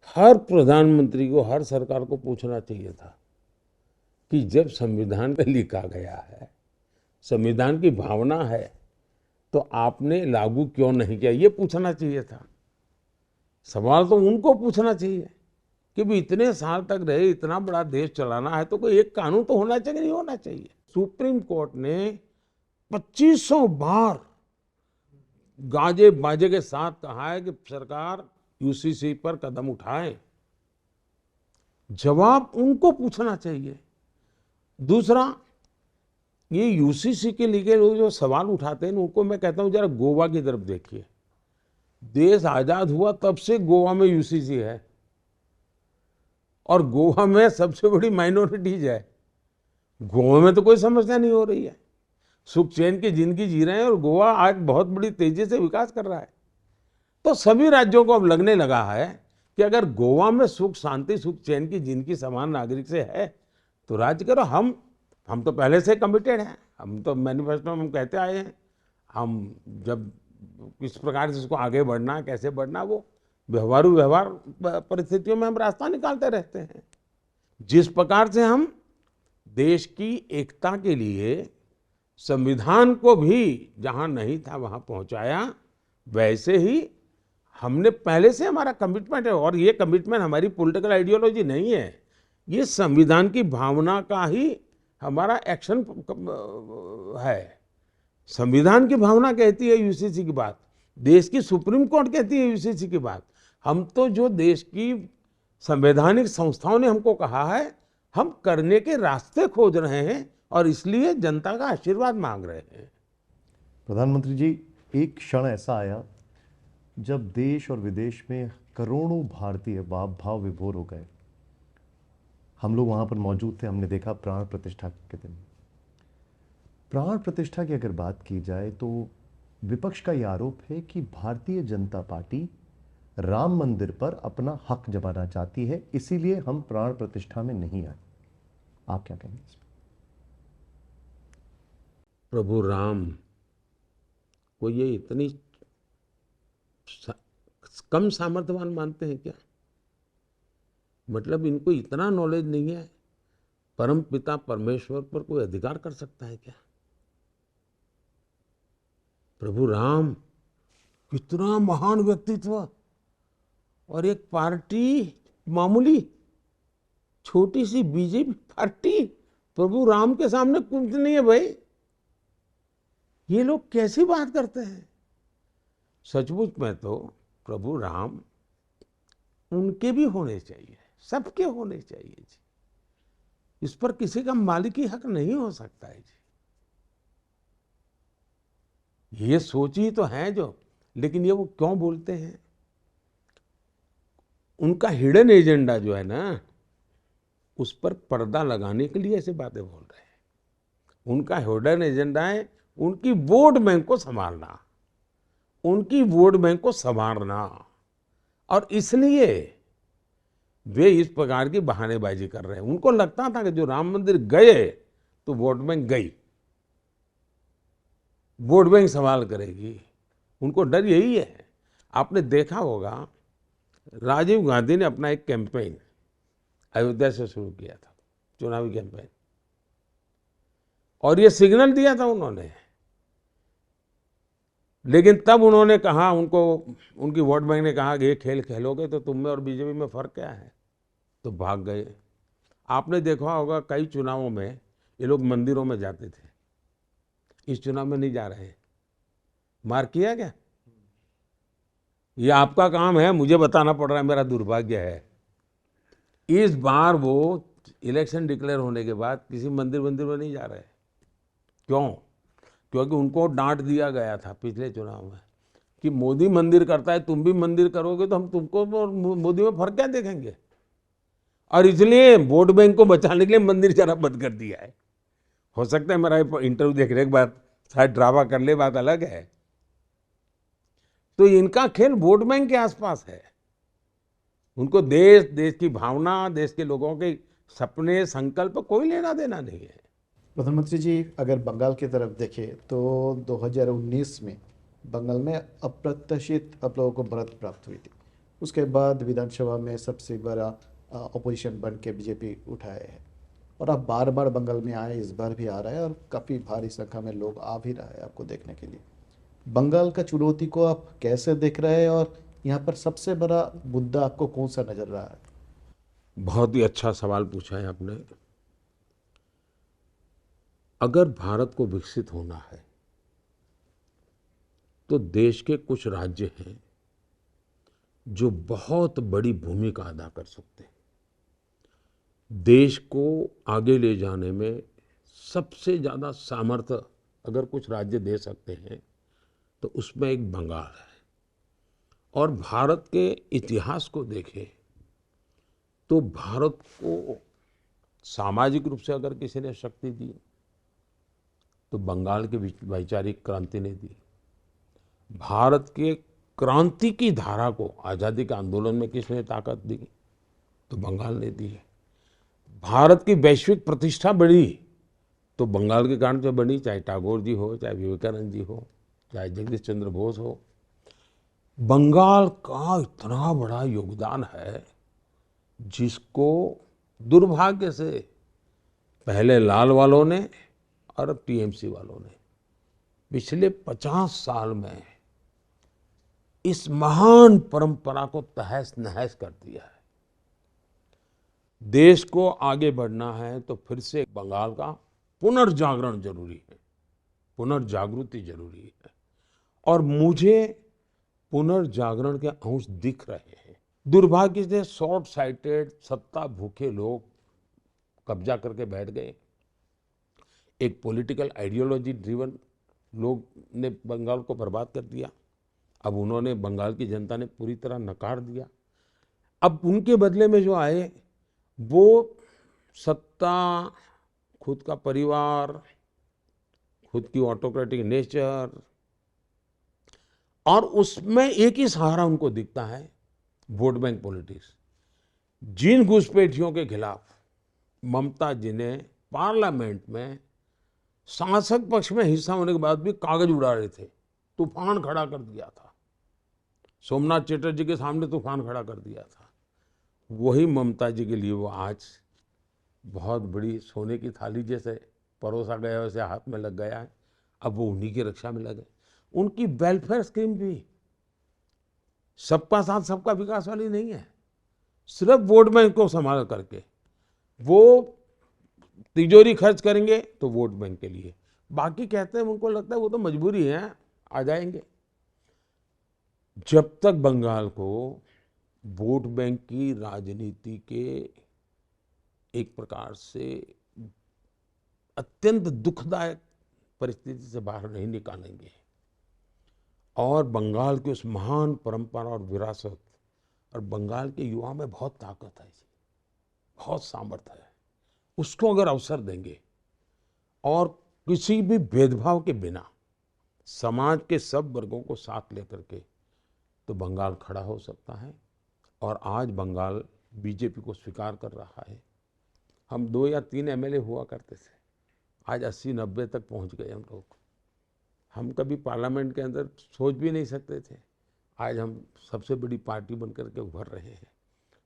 हर प्रधानमंत्री को, हर सरकार को पूछना चाहिए था कि जब संविधान में लिखा गया है, संविधान की भावना है, तो आपने लागू क्यों नहीं किया, ये पूछना चाहिए था। सवाल तो उनको पूछना चाहिए कि भी इतने साल तक रहे, इतना बड़ा देश चलाना है तो कोई एक कानून तो होना चाहिए, नहीं होना चाहिए। सुप्रीम कोर्ट ने 2500 बार गाजे बाजे के साथ कहा है कि सरकार यूसीसी पर कदम उठाए, जवाब उनको पूछना चाहिए। दूसरा, ये यूसीसी के लिए लोग जो सवाल उठाते हैं उनको मैं कहता हूं जरा गोवा की तरफ देखिए। देश आजाद हुआ तब से गोवा में यूसीसी है और गोवा में सबसे बड़ी माइनॉरिटीज है। गोवा में तो कोई समस्या नहीं हो रही है, सुख चैन की जिंदगी जी रहे हैं और गोवा आज बहुत बड़ी तेजी से विकास कर रहा है। तो सभी राज्यों को अब लगने लगा है कि अगर गोवा में सुख शांति सुख चैन की जिंदगी समान नागरिक से है तो राज्य करो। हम तो पहले से कमिटेड हैं, हम तो मैनिफेस्टो में हम कहते आए हैं, हम जब किस प्रकार से इसको आगे बढ़ना, कैसे बढ़ना, वो व्यवहार परिस्थितियों में हम रास्ता निकालते रहते हैं। जिस प्रकार से हम देश की एकता के लिए संविधान को भी जहां नहीं था वहां पहुंचाया, वैसे ही हमने पहले से हमारा कमिटमेंट है। और ये कमिटमेंट हमारी पॉलिटिकल आइडियोलॉजी नहीं है, ये संविधान की भावना का ही हमारा एक्शन है। संविधान की भावना कहती है यूसीसी की बात, देश की सुप्रीम कोर्ट कहती है यूसीसी की बात। हम तो जो देश की संवैधानिक संस्थाओं ने हमको कहा है, हम करने के रास्ते खोज रहे हैं और इसलिए जनता का आशीर्वाद मांग रहे हैं। प्रधानमंत्री जी, एक क्षण ऐसा आया जब देश और विदेश में करोड़ों भारतीय भाव विभोर हो गए। हम लोग वहां पर मौजूद थे, हमने देखा प्राण प्रतिष्ठा के दिन। प्राण प्रतिष्ठा की अगर बात की जाए तो विपक्ष का यह आरोप है कि भारतीय जनता पार्टी राम मंदिर पर अपना हक जमाना चाहती है, इसीलिए हम प्राण प्रतिष्ठा में नहीं आए। आप क्या कहेंगे इसमें? प्रभु राम को ये इतनी कम सामर्थ्यवान मानते हैं क्या? मतलब इनको इतना नॉलेज नहीं है, परम पिता परमेश्वर पर कोई अधिकार कर सकता है क्या? प्रभु राम कितना महान व्यक्तित्व, और एक पार्टी मामूली छोटी सी बीजेपी पार्टी प्रभु राम के सामने कुछ नहीं है भाई। ये लोग कैसी बात करते हैं? सचमुच में तो प्रभु राम उनके भी होने चाहिए, सबके होने चाहिए जी। इस पर किसी का मालिकी हक नहीं हो सकता है जी। ये सोच ही तो है जो, लेकिन ये वो क्यों बोलते हैं? उनका हिडन एजेंडा जो है ना, उस पर पर्दा लगाने के लिए ऐसे बातें बोल रहे हैं। उनका हिडन एजेंडा है उनकी वोट बैंक को संभालना, उनकी वोट बैंक को संभालना, और इसलिए वे इस प्रकार की बहानेबाजी कर रहे हैं। उनको लगता था कि जो राम मंदिर गए तो वोट बैंक गई, वोट बैंक सवाल करेगी। उनको डर यही है। आपने देखा होगा राजीव गांधी ने अपना एक कैंपेन अयोध्या से शुरू किया था, चुनावी कैंपेन, और ये सिग्नल दिया था उन्होंने। लेकिन तब उन्होंने कहा, उनकी वोट बैंक ने कहा कि ये खेल खेलोगे तो तुम में और बीजेपी में फर्क क्या है, तो भाग गए। आपने देखा होगा कई चुनावों में ये लोग मंदिरों में जाते थे, इस चुनाव में नहीं जा रहे। मार किया क्या? ये आपका काम है, मुझे बताना पड़ रहा है, मेरा दुर्भाग्य है। इस बार वो इलेक्शन डिक्लेयर होने के बाद किसी मंदिर में नहीं जा रहे। क्यों? क्योंकि उनको डांट दिया गया था पिछले चुनाव में कि मोदी मंदिर करता है, तुम भी मंदिर करोगे तो हम तुमको और मोदी में फर्क क्या देखेंगे। और इसलिए वोट बैंक को बचाने के लिए मंदिर जरा बंद कर दिया है। हो सकता है मेरा इंटरव्यू देखने के बाद शायद ड्रामा कर ले, बात अलग है। तो इनका खेल वोट बैंक के आसपास है। उनको देश की भावना, देश के लोगों के सपने, संकल्प कोई लेना देना नहीं है। प्रधानमंत्री जी, अगर बंगाल की तरफ देखें तो 2019 में बंगाल में अप्रत्याशित आप लोगों को बढ़त प्राप्त हुई थी। उसके बाद विधानसभा में सबसे बड़ा अपोजिशन बन के बीजेपी उठाए है, और अब बार बार बंगाल में आए, इस बार भी आ रहा है, और काफ़ी भारी संख्या में लोग आ भी रहा है आपको देखने के लिए। बंगाल का चुनौती को आप कैसे देख रहे हैं, और यहाँ पर सबसे बड़ा मुद्दा आपको कौन सा नजर रहा है? बहुत ही अच्छा सवाल पूछा है आपने। अगर भारत को विकसित होना है तो देश के कुछ राज्य हैं जो बहुत बड़ी भूमिका अदा कर सकते हैं। देश को आगे ले जाने में सबसे ज़्यादा सामर्थ्य अगर कुछ राज्य दे सकते हैं तो उसमें एक बंगाल है। और भारत के इतिहास को देखें तो भारत को सामाजिक रूप से अगर किसी ने शक्ति दी तो बंगाल के वैचारिक क्रांति ने दी। भारत के क्रांति की धारा को आज़ादी के आंदोलन में किसने ताकत दी तो बंगाल ने दी है। भारत की वैश्विक प्रतिष्ठा बढ़ी तो बंगाल के कारण से बनी, चाहे टैगोर जी हो, चाहे विवेकानंद जी हो, चाहे जगदीश चंद्र बोस हो। बंगाल का इतना बड़ा योगदान है जिसको दुर्भाग्य से पहले लाल वालों ने और अब टीएमसी वालों ने पिछले 50 साल में इस महान परंपरा को तहस नहस कर दिया है। देश को आगे बढ़ना है तो फिर से बंगाल का पुनर्जागरण जरूरी है, पुनर्जागृति जरूरी है। और मुझे पुनर्जागरण के अंश दिख रहे हैं। दुर्भाग्य से शॉर्ट साइटेड सत्ता भूखे लोग कब्जा करके बैठ गए। एक पॉलिटिकल आइडियोलॉजी ड्रिवन लोग ने बंगाल को बर्बाद कर दिया। अब उन्होंने, बंगाल की जनता ने पूरी तरह नकार दिया। अब उनके बदले में जो आए वो सत्ता, खुद का परिवार, खुद की ऑटोक्रेटिक नेचर, और उसमें एक ही सहारा उनको दिखता है, वोट बैंक पॉलिटिक्स। जिन घुसपैठियों के खिलाफ ममता जी ने पार्लियामेंट में शासक पक्ष में हिस्सा होने के बाद भी कागज उड़ा रहे थे, तूफान खड़ा कर दिया था, सोमनाथ चटर्जी के सामने तूफान खड़ा कर दिया था, वही ममता जी के लिए वो आज बहुत बड़ी सोने की थाली जैसे परोसा गया वैसे हाथ में लग गया है। अब वो उन्हीं की रक्षा में लगे। उनकी वेलफेयर स्कीम भी सबका साथ सबका विकास वाली नहीं है। सिर्फ वोट बैंक को संभाल करके वो तिजोरी खर्च करेंगे तो वोट बैंक के लिए, बाकी कहते हैं, उनको लगता है वो तो मजबूरी है, आ जाएंगे। जब तक बंगाल को वोट बैंक की राजनीति के एक प्रकार से अत्यंत दुखदायक परिस्थिति से बाहर नहीं निकालेंगे और बंगाल की उस महान परंपरा और विरासत, और बंगाल के युवा में बहुत ताकत है जी, बहुत सामर्थ्य है, उसको अगर अवसर देंगे और किसी भी भेदभाव के बिना समाज के सब वर्गों को साथ लेकर के, तो बंगाल खड़ा हो सकता है। और आज बंगाल बीजेपी को स्वीकार कर रहा है। हम 2 या 3 एमएलए हुआ करते थे, आज 80-90 तक पहुंच गए हम लोग। हम कभी पार्लियामेंट के अंदर सोच भी नहीं सकते थे, आज हम सबसे बड़ी पार्टी बनकर के उभर रहे हैं।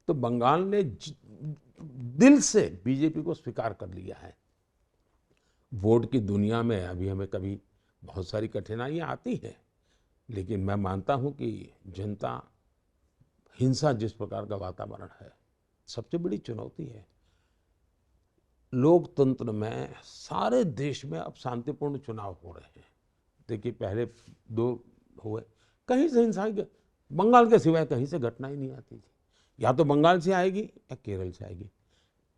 तो बंगाल ने दिल से बीजेपी को स्वीकार कर लिया है। वोट की दुनिया में अभी हमें कभी बहुत सारी कठिनाइयां आती हैं, लेकिन मैं मानता हूं कि जनता, हिंसा जिस प्रकार का वातावरण है, सबसे बड़ी चुनौती है। लोकतंत्र में सारे देश में अब शांतिपूर्ण चुनाव हो रहे हैं। देखिए, पहले 2 हुए, कहीं से हिंसा, बंगाल के सिवाय कहीं से घटना ही नहीं आती थी। या तो बंगाल से आएगी या केरल से आएगी।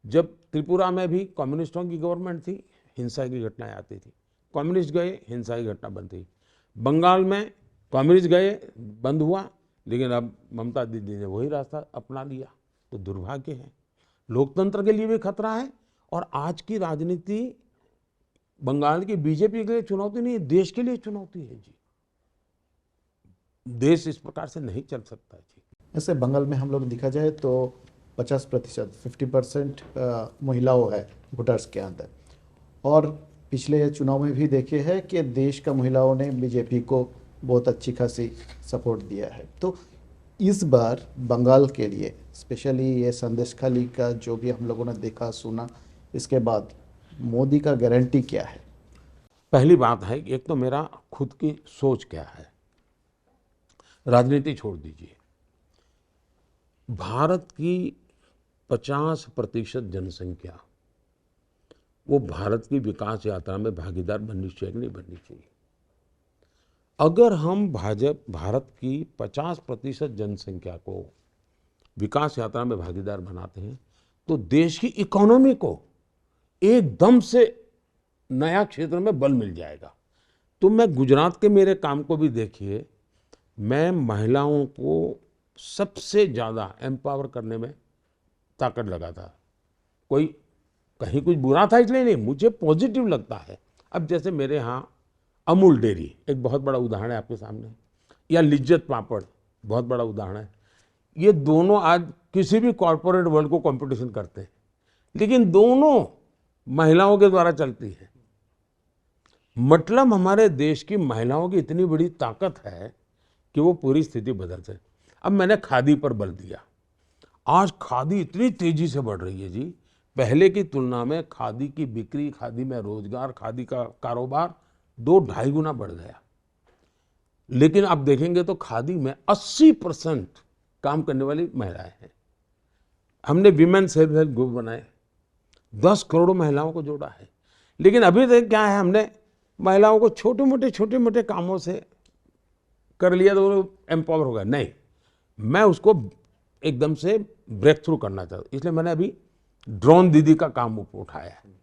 जब त्रिपुरा में भी कम्युनिस्टों की गवर्नमेंट थी, हिंसा की घटनाएं आती थी, कम्युनिस्ट गए, हिंसा की घटना बंद थी। बंगाल में कम्युनिस्ट गए, बंद हुआ, लेकिन अब ममता दीदी ने वही रास्ता अपना लिया। तो दुर्भाग्य है, लोकतंत्र के लिए भी खतरा है। और आज की राजनीति बंगाल की बीजेपी के लिए चुनौती नहीं है, देश के लिए चुनौती है जी। देश इस प्रकार से नहीं चल सकता जी। ऐसे बंगाल में हम लोग देखा जाए तो 50%, 50% महिलाओं है वोटर्स के अंदर। और पिछले चुनाव में भी देखे हैं कि देश का महिलाओं ने बीजेपी को बहुत अच्छी खासी सपोर्ट दिया है। तो इस बार बंगाल के लिए स्पेशली ये संदेशखाली का जो भी हम लोगों ने देखा सुना, इसके बाद मोदी का गारंटी क्या है? पहली बात है कि एक तो मेरा खुद की सोच क्या है, राजनीति छोड़ दीजिए। भारत की 50% जनसंख्या वो भारत की विकास यात्रा में भागीदार बननी चाहिए कि नहीं बननी चाहिए। अगर हम भारत की 50% जनसंख्या को विकास यात्रा में भागीदार बनाते हैं तो देश की इकोनॉमी को एकदम से नया क्षेत्र में बल मिल जाएगा। तो मैं गुजरात के मेरे काम को भी देखिए, मैं महिलाओं को सबसे ज़्यादा एम्पावर करने में ताकत लगा था। कोई कहीं कुछ बुरा था इसलिए नहीं, मुझे पॉजिटिव लगता है। अब जैसे मेरे यहाँ अमूल डेयरी एक बहुत बड़ा उदाहरण है आपके सामने, या लिज्जत पापड़ बहुत बड़ा उदाहरण है। ये दोनों आज किसी भी कॉरपोरेट वर्ल्ड को कंपटीशन करते हैं, लेकिन दोनों महिलाओं के द्वारा चलती है। मतलब हमारे देश की महिलाओं की इतनी बड़ी ताकत है कि वो पूरी स्थिति बदलते हैं। अब मैंने खादी पर बल दिया। आज खादी इतनी तेजी से बढ़ रही है जी, पहले की तुलना में खादी की बिक्री, खादी में रोजगार, खादी का कारोबार 2-2.5 गुना बढ़ गया। लेकिन आप देखेंगे तो खादी में 80% काम करने वाली महिलाएं हैं। हमने विमेन सेल्फ हेल्प ग्रुप बनाए, 10 करोड़ महिलाओं को जोड़ा है। लेकिन अभी तक क्या है, हमने महिलाओं को छोटे मोटे कामों से कर लिया तो वो एम्पावर हो गया, नहीं, मैं उसको एकदम से ब्रेक थ्रू करना चाहता हूँ। इसलिए मैंने अभी ड्रोन दीदी का काम उठाया है।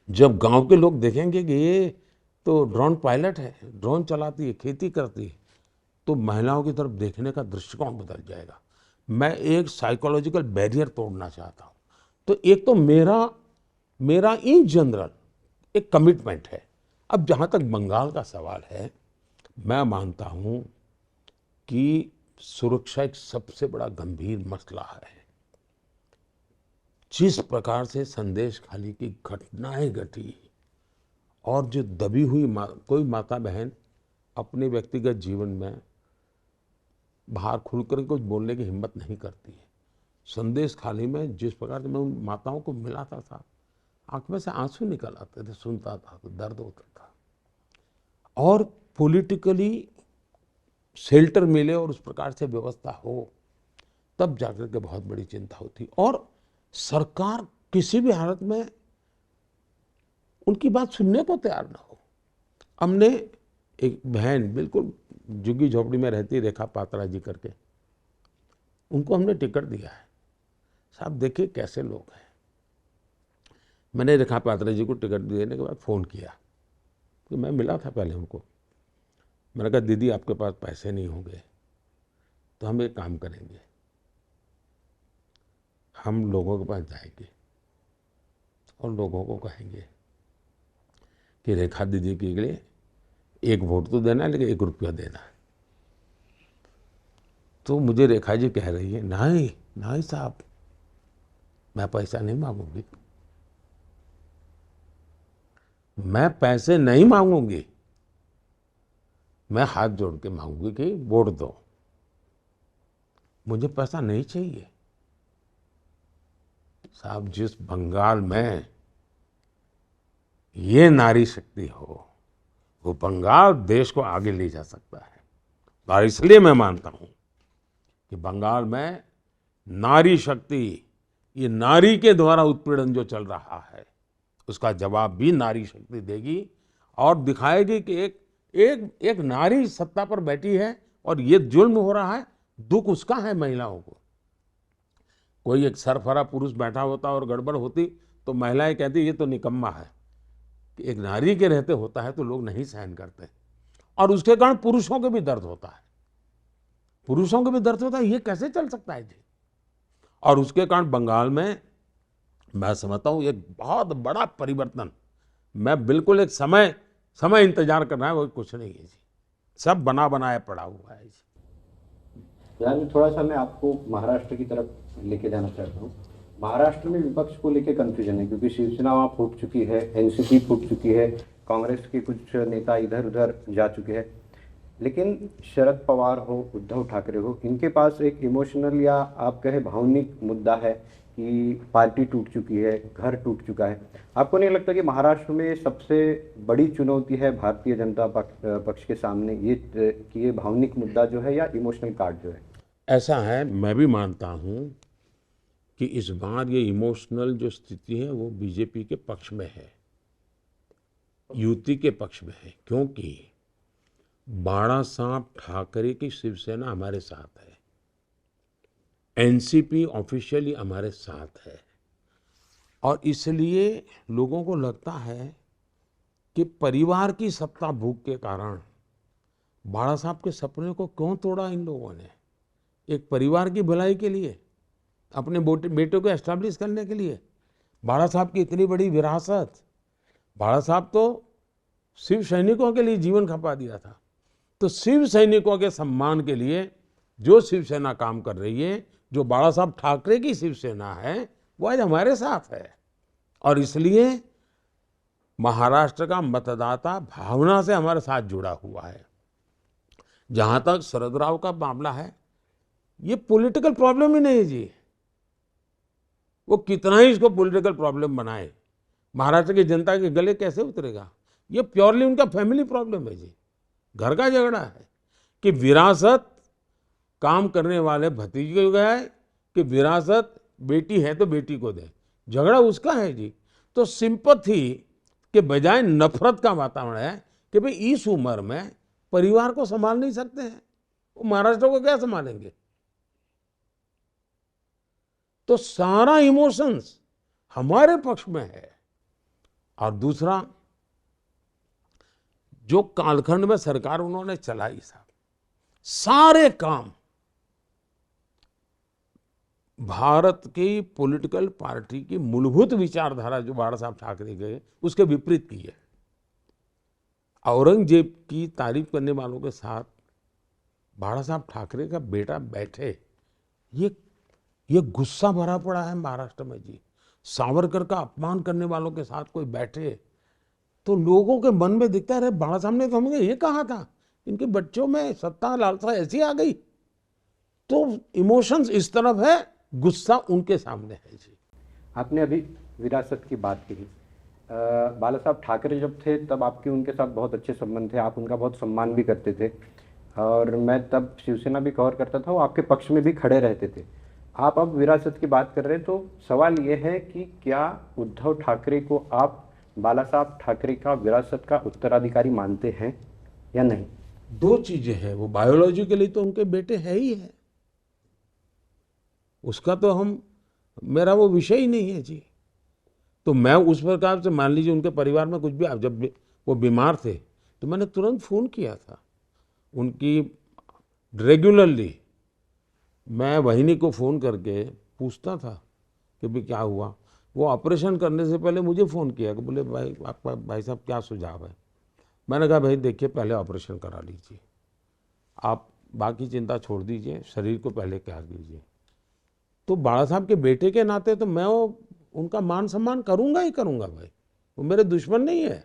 जब गांव के लोग देखेंगे कि ये तो ड्रोन पायलट है, ड्रोन चलाती है, खेती करती है, तो महिलाओं की तरफ देखने का दृष्टिकोण बदल जाएगा। मैं एक साइकोलॉजिकल बैरियर तोड़ना चाहता हूँ। तो एक तो मेरा इन जनरल एक कमिटमेंट है। अब जहाँ तक बंगाल का सवाल है, मैं मानता हूँ कि सुरक्षा एक सबसे बड़ा गंभीर मसला है। जिस प्रकार से संदेश खाली की घटनाएं घटी और जो दबी हुई कोई माता बहन अपने व्यक्तिगत जीवन में बाहर खुलकर कुछ बोलने की हिम्मत नहीं करती है। संदेश खाली में जिस प्रकार से मैं उन माताओं को मिलाता था, आंख में से आंसू निकल आते थे, सुनता था तो दर्द होता था। और पॉलिटिकली शेल्टर मिले और उस प्रकार से व्यवस्था हो, तब जाकर के बहुत बड़ी चिंता होती। और सरकार किसी भी हालत में उनकी बात सुनने को तैयार ना हो। हमने एक बहन बिल्कुल झुग्गी झोपड़ी में रहती, रेखा पात्रा जी करके, उनको हमने टिकट दिया है। साहब देखिए कैसे लोग हैं। मैंने रेखा पात्रा जी को टिकट देने के बाद फ़ोन किया कि मैं मिला था पहले उनको। मैंने कहा दीदी आपके पास पैसे नहीं होंगे तो हम एक काम करेंगे, हम लोगों के पास जाएंगे और लोगों को कहेंगे कि रेखा दीदी के लिए 1 वोट तो देना है, लेकिन 1 रुपया देना है। तो मुझे रेखा जी कह रही है, नहीं नहीं साहब, मैं पैसा नहीं मांगूंगी, मैं पैसे नहीं मांगूंगी, मैं हाथ जोड़ के मांगूंगी कि वोट दो, मुझे पैसा नहीं चाहिए। साहब जिस बंगाल में ये नारी शक्ति हो, वो बंगाल देश को आगे ले जा सकता है। और इसलिए मैं मानता हूं कि बंगाल में नारी शक्ति, ये नारी के द्वारा उत्पीड़न जो चल रहा है, उसका जवाब भी नारी शक्ति देगी और दिखाएगी कि एक नारी सत्ता पर बैठी है और ये जुल्म हो रहा है, दुख उसका है महिलाओं को। कोई एक सरफरा पुरुष बैठा होता और गड़बड़ होती तो महिलाएं कहती ये तो निकम्मा है। कि एक नारी के रहते होता है तो लोग नहीं सहन करते, और उसके कारण पुरुषों के भी दर्द होता है, पुरुषों को भी दर्द होता है, ये कैसे चल सकता है जी। और उसके कारण बंगाल में मैं समझता हूँ एक बहुत बड़ा परिवर्तन, मैं बिल्कुल एक समय इंतजार कर रहा है, वो कुछ नहीं है जी, सब बना बनाया पड़ा हुआ है जी। यानी थोड़ा सा मैं आपको महाराष्ट्र की तरफ लेके जाना चाहता हूँ। महाराष्ट्र में विपक्ष को लेके कंफ्यूजन है, क्योंकि शिवसेना वहाँ फूट चुकी है, एनसीपी फूट चुकी है, कांग्रेस के कुछ नेता इधर उधर जा चुके हैं, लेकिन शरद पवार हो, उद्धव ठाकरे हो, इनके पास एक इमोशनल या आप कहे भावनिक मुद्दा है कि पार्टी टूट चुकी है, घर टूट चुका है। आपको नहीं लगता कि महाराष्ट्र में सबसे बड़ी चुनौती है भारतीय जनता पक्ष के सामने ये कि ये भावनिक मुद्दा जो है या इमोशनल कार्ड जो है? ऐसा है, मैं भी मानता हूँ कि इस बार ये इमोशनल जो स्थिति है वो बीजेपी के पक्ष में है, युति के पक्ष में है, क्योंकि बाड़ा साहब ठाकरे की शिवसेना हमारे साथ है, एनसीपी ऑफिशियली हमारे साथ है, और इसलिए लोगों को लगता है कि परिवार की सत्ता भूख के कारण बाड़ा साहब के सपने को क्यों तोड़ा इन लोगों ने। एक परिवार की भलाई के लिए, अपने बेटे को एस्टैब्लिश करने के लिए बाड़ा साहब की इतनी बड़ी विरासत, बाड़ा साहब तो शिव सैनिकों के लिए जीवन खपा दिया था, तो शिव सैनिकों के सम्मान के लिए जो शिवसेना काम कर रही है, जो बाड़ा साहब ठाकरे की शिवसेना है, वो आज हमारे साथ है। और इसलिए महाराष्ट्र का मतदाता भावना से हमारे साथ जुड़ा हुआ है। जहां तक शरद राव का मामला है, ये पॉलिटिकल प्रॉब्लम ही नहीं है जी, वो कितना ही इसको पॉलिटिकल प्रॉब्लम बनाए, महाराष्ट्र की जनता के गले कैसे उतरेगा। ये प्योरली उनका फैमिली प्रॉब्लम है जी, घर का झगड़ा है कि विरासत काम करने वाले भतीजे को गया है कि विरासत बेटी है तो बेटी को दें, झगड़ा उसका है जी। तो सिंपैथी के बजाय नफरत का वातावरण है कि भाई इस उम्र में परिवार को संभाल नहीं सकते हैं, वो महाराष्ट्र को क्या संभालेंगे। तो सारा इमोशंस हमारे पक्ष में है। और दूसरा, जो कालखंड में सरकार उन्होंने चलाई साहब, सारे काम भारत की पॉलिटिकल पार्टी की मूलभूत विचारधारा जो बाला साहब ठाकरे के, उसके विपरीत की है। औरंगजेब की तारीफ करने वालों के साथ बाला साहब ठाकरे का बेटा बैठे, ये गुस्सा भरा पड़ा है महाराष्ट्र में जी। सावरकर का अपमान करने वालों के साथ कोई बैठे तो लोगों के मन में दिखता है, अरे बाला साहब ने तो हमें ये कहा था, इनके बच्चों में सत्ता लालसा ऐसी आ गई। तो इमोशंस इस तरफ है, गुस्सा उनके सामने है जी। आपने अभी विरासत की बात की। बाला साहब ठाकरे जब थे तब आपके उनके साथ बहुत अच्छे संबंध थे, आप उनका बहुत सम्मान भी करते थे, और मैं तब शिवसेना भी कवर करता था, वो आपके पक्ष में भी खड़े रहते थे। आप अब विरासत की बात कर रहे हैं, तो सवाल ये है कि क्या उद्धव ठाकरे को आप बाला साहब ठाकरे का विरासत का उत्तराधिकारी मानते हैं या नहीं? दो चीजें हैं, वो बायोलॉजिकली तो उनके बेटे है ही है, उसका तो मेरा वो विषय ही नहीं है जी। तो मैं उस प्रकार से, मान लीजिए उनके परिवार में कुछ भी, जब वो बीमार थे तो मैंने तुरंत फोन किया था उनकी, रेगुलरली मैं वहिनी को फ़ोन करके पूछता था कि भाई क्या हुआ। वो ऑपरेशन करने से पहले मुझे फ़ोन किया कि बोले भाई आपका, भाई साहब क्या सुझाव है। मैंने कहा भाई देखिए पहले ऑपरेशन करा लीजिए, आप बाकी चिंता छोड़ दीजिए, शरीर को पहले क्या कीजिए। तो बाला साहब के बेटे के नाते तो मैं उनका मान सम्मान करूँगा ही करूँगा भाई, वो मेरे दुश्मन नहीं है।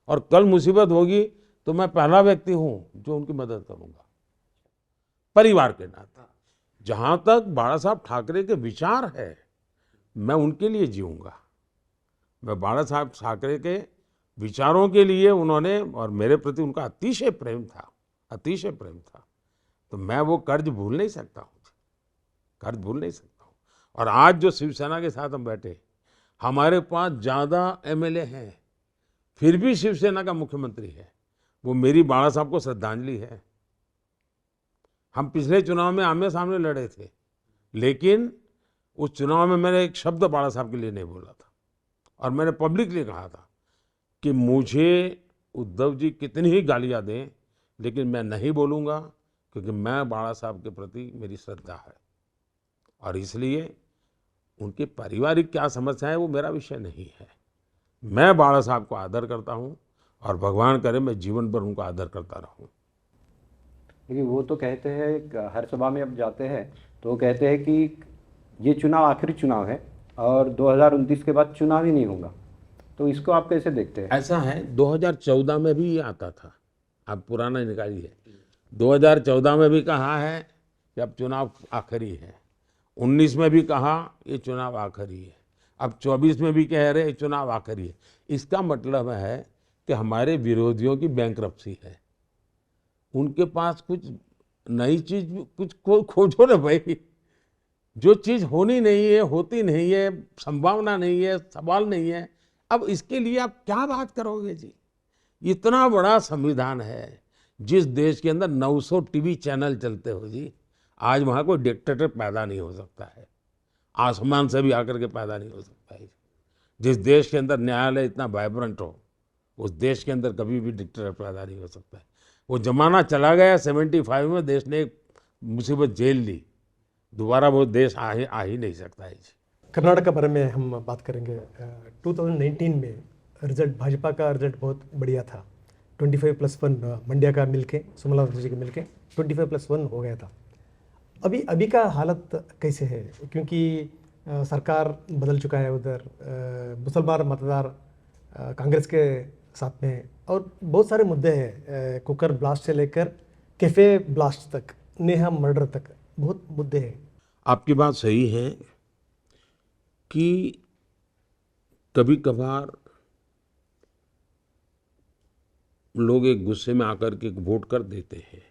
और कल मुसीबत होगी तो मैं पहला व्यक्ति हूँ जो उनकी मदद करूँगा परिवार के नाते। जहाँ तक बाला साहब ठाकरे के विचार है, मैं उनके लिए जीऊँगा। मैं बाला साहब ठाकरे के विचारों के लिए, उन्होंने और मेरे प्रति उनका अतिशय प्रेम था, अतिशय प्रेम था। तो मैं वो कर्ज भूल नहीं सकता हूँ, कर्ज भूल नहीं सकता हूँ। और आज जो शिवसेना के साथ हम बैठे, हमारे पास ज़्यादा एमएलए हैं, फिर भी शिवसेना का मुख्यमंत्री है, वो मेरी बाला साहब को श्रद्धांजलि है। हम पिछले चुनाव में आमने सामने लड़े थे, लेकिन उस चुनाव में मैंने एक शब्द बाला साहब के लिए नहीं बोला था, और मैंने पब्लिकली कहा था कि मुझे उद्धव जी कितनी ही गालियां दें, लेकिन मैं नहीं बोलूँगा, क्योंकि मैं बाला साहब के प्रति मेरी श्रद्धा है। और इसलिए उनके पारिवारिक क्या समस्या है वो मेरा विषय नहीं है। मैं बाला साहब को आदर करता हूँ, और भगवान करे मैं जीवन भर उनका आदर करता रहूँ। लेकिन वो तो कहते हैं, हर सभा में अब जाते हैं तो वो कहते हैं कि ये चुनाव आखिरी चुनाव है और 2029 के बाद चुनाव ही नहीं होगा। तो इसको आप कैसे देखते हैं? ऐसा है, 2014 में भी ये आता था, आप पुराना निकालिए। 2014 में भी कहा है कि अब चुनाव आखिरी है, 19 में भी कहा ये चुनाव आखिरी है, अब 24 में भी कह रहे चुनाव आखिरी है। इसका मतलब है कि हमारे विरोधियों की बैंकरप्सी है, उनके पास कुछ नई चीज कुछ खोजो ना भाई। जो चीज होनी नहीं है, होती नहीं है, संभावना नहीं है, सवाल नहीं है, अब इसके लिए आप क्या बात करोगे जी। इतना बड़ा संविधान है, जिस देश के अंदर 900 टीवी चैनल चलते हो जी, आज वहाँ कोई डिक्टेटर पैदा नहीं हो सकता है, आसमान से भी आकर के पैदा नहीं हो सकता है। जिस देश के अंदर न्यायालय इतना वाइब्रेंट हो, उस देश के अंदर कभी भी डिक्टेटर पैदा नहीं हो सकता है। वो जमाना चला गया, 75 में देश ने एक मुसीबत झेल ली, दोबारा वो देश आ ही नहीं सकता है जी। कर्नाटक के बारे में हम बात करेंगे। 2019 में रिजल्ट, भाजपा का रिजल्ट बहुत बढ़िया था, 25+1 मंड्या का मिलके, सुमला जी के मिलके 25+1 हो गया था। अभी का हालत कैसे है, क्योंकि सरकार बदल चुका है, उधर मुसलमान मतदार कांग्रेस के साथ में, और बहुत सारे मुद्दे हैं, कुकर ब्लास्ट से लेकर कैफे ब्लास्ट तक, नेहा मर्डर तक, बहुत मुद्दे हैं। आपकी बात सही है कि कभी कभार लोग एक गुस्से में आकर के वोट कर देते हैं।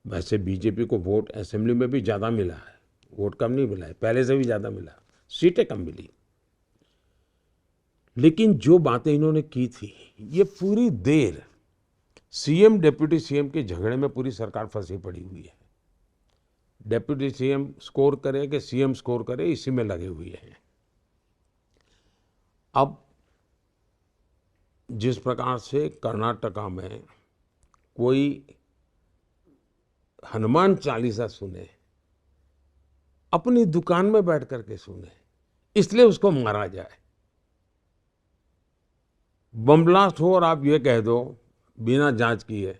वैसे बीजेपी को वोट असेंबली में भी ज़्यादा मिला है, वोट कम नहीं मिला है, पहले से भी ज़्यादा मिला, सीटें कम मिली। लेकिन जो बातें इन्होंने की थी, ये पूरी देर सीएम डिप्टी सीएम के झगड़े में पूरी सरकार फंसी पड़ी हुई है। डिप्टी सीएम स्कोर करे कि सीएम स्कोर करे, इसी में लगे हुए हैं। अब जिस प्रकार से कर्नाटका में कोई हनुमान चालीसा सुने, अपनी दुकान में बैठ करके सुने, इसलिए उसको मारा जाए। बम ब्लास्ट हो और आप ये कह दो बिना जांच किए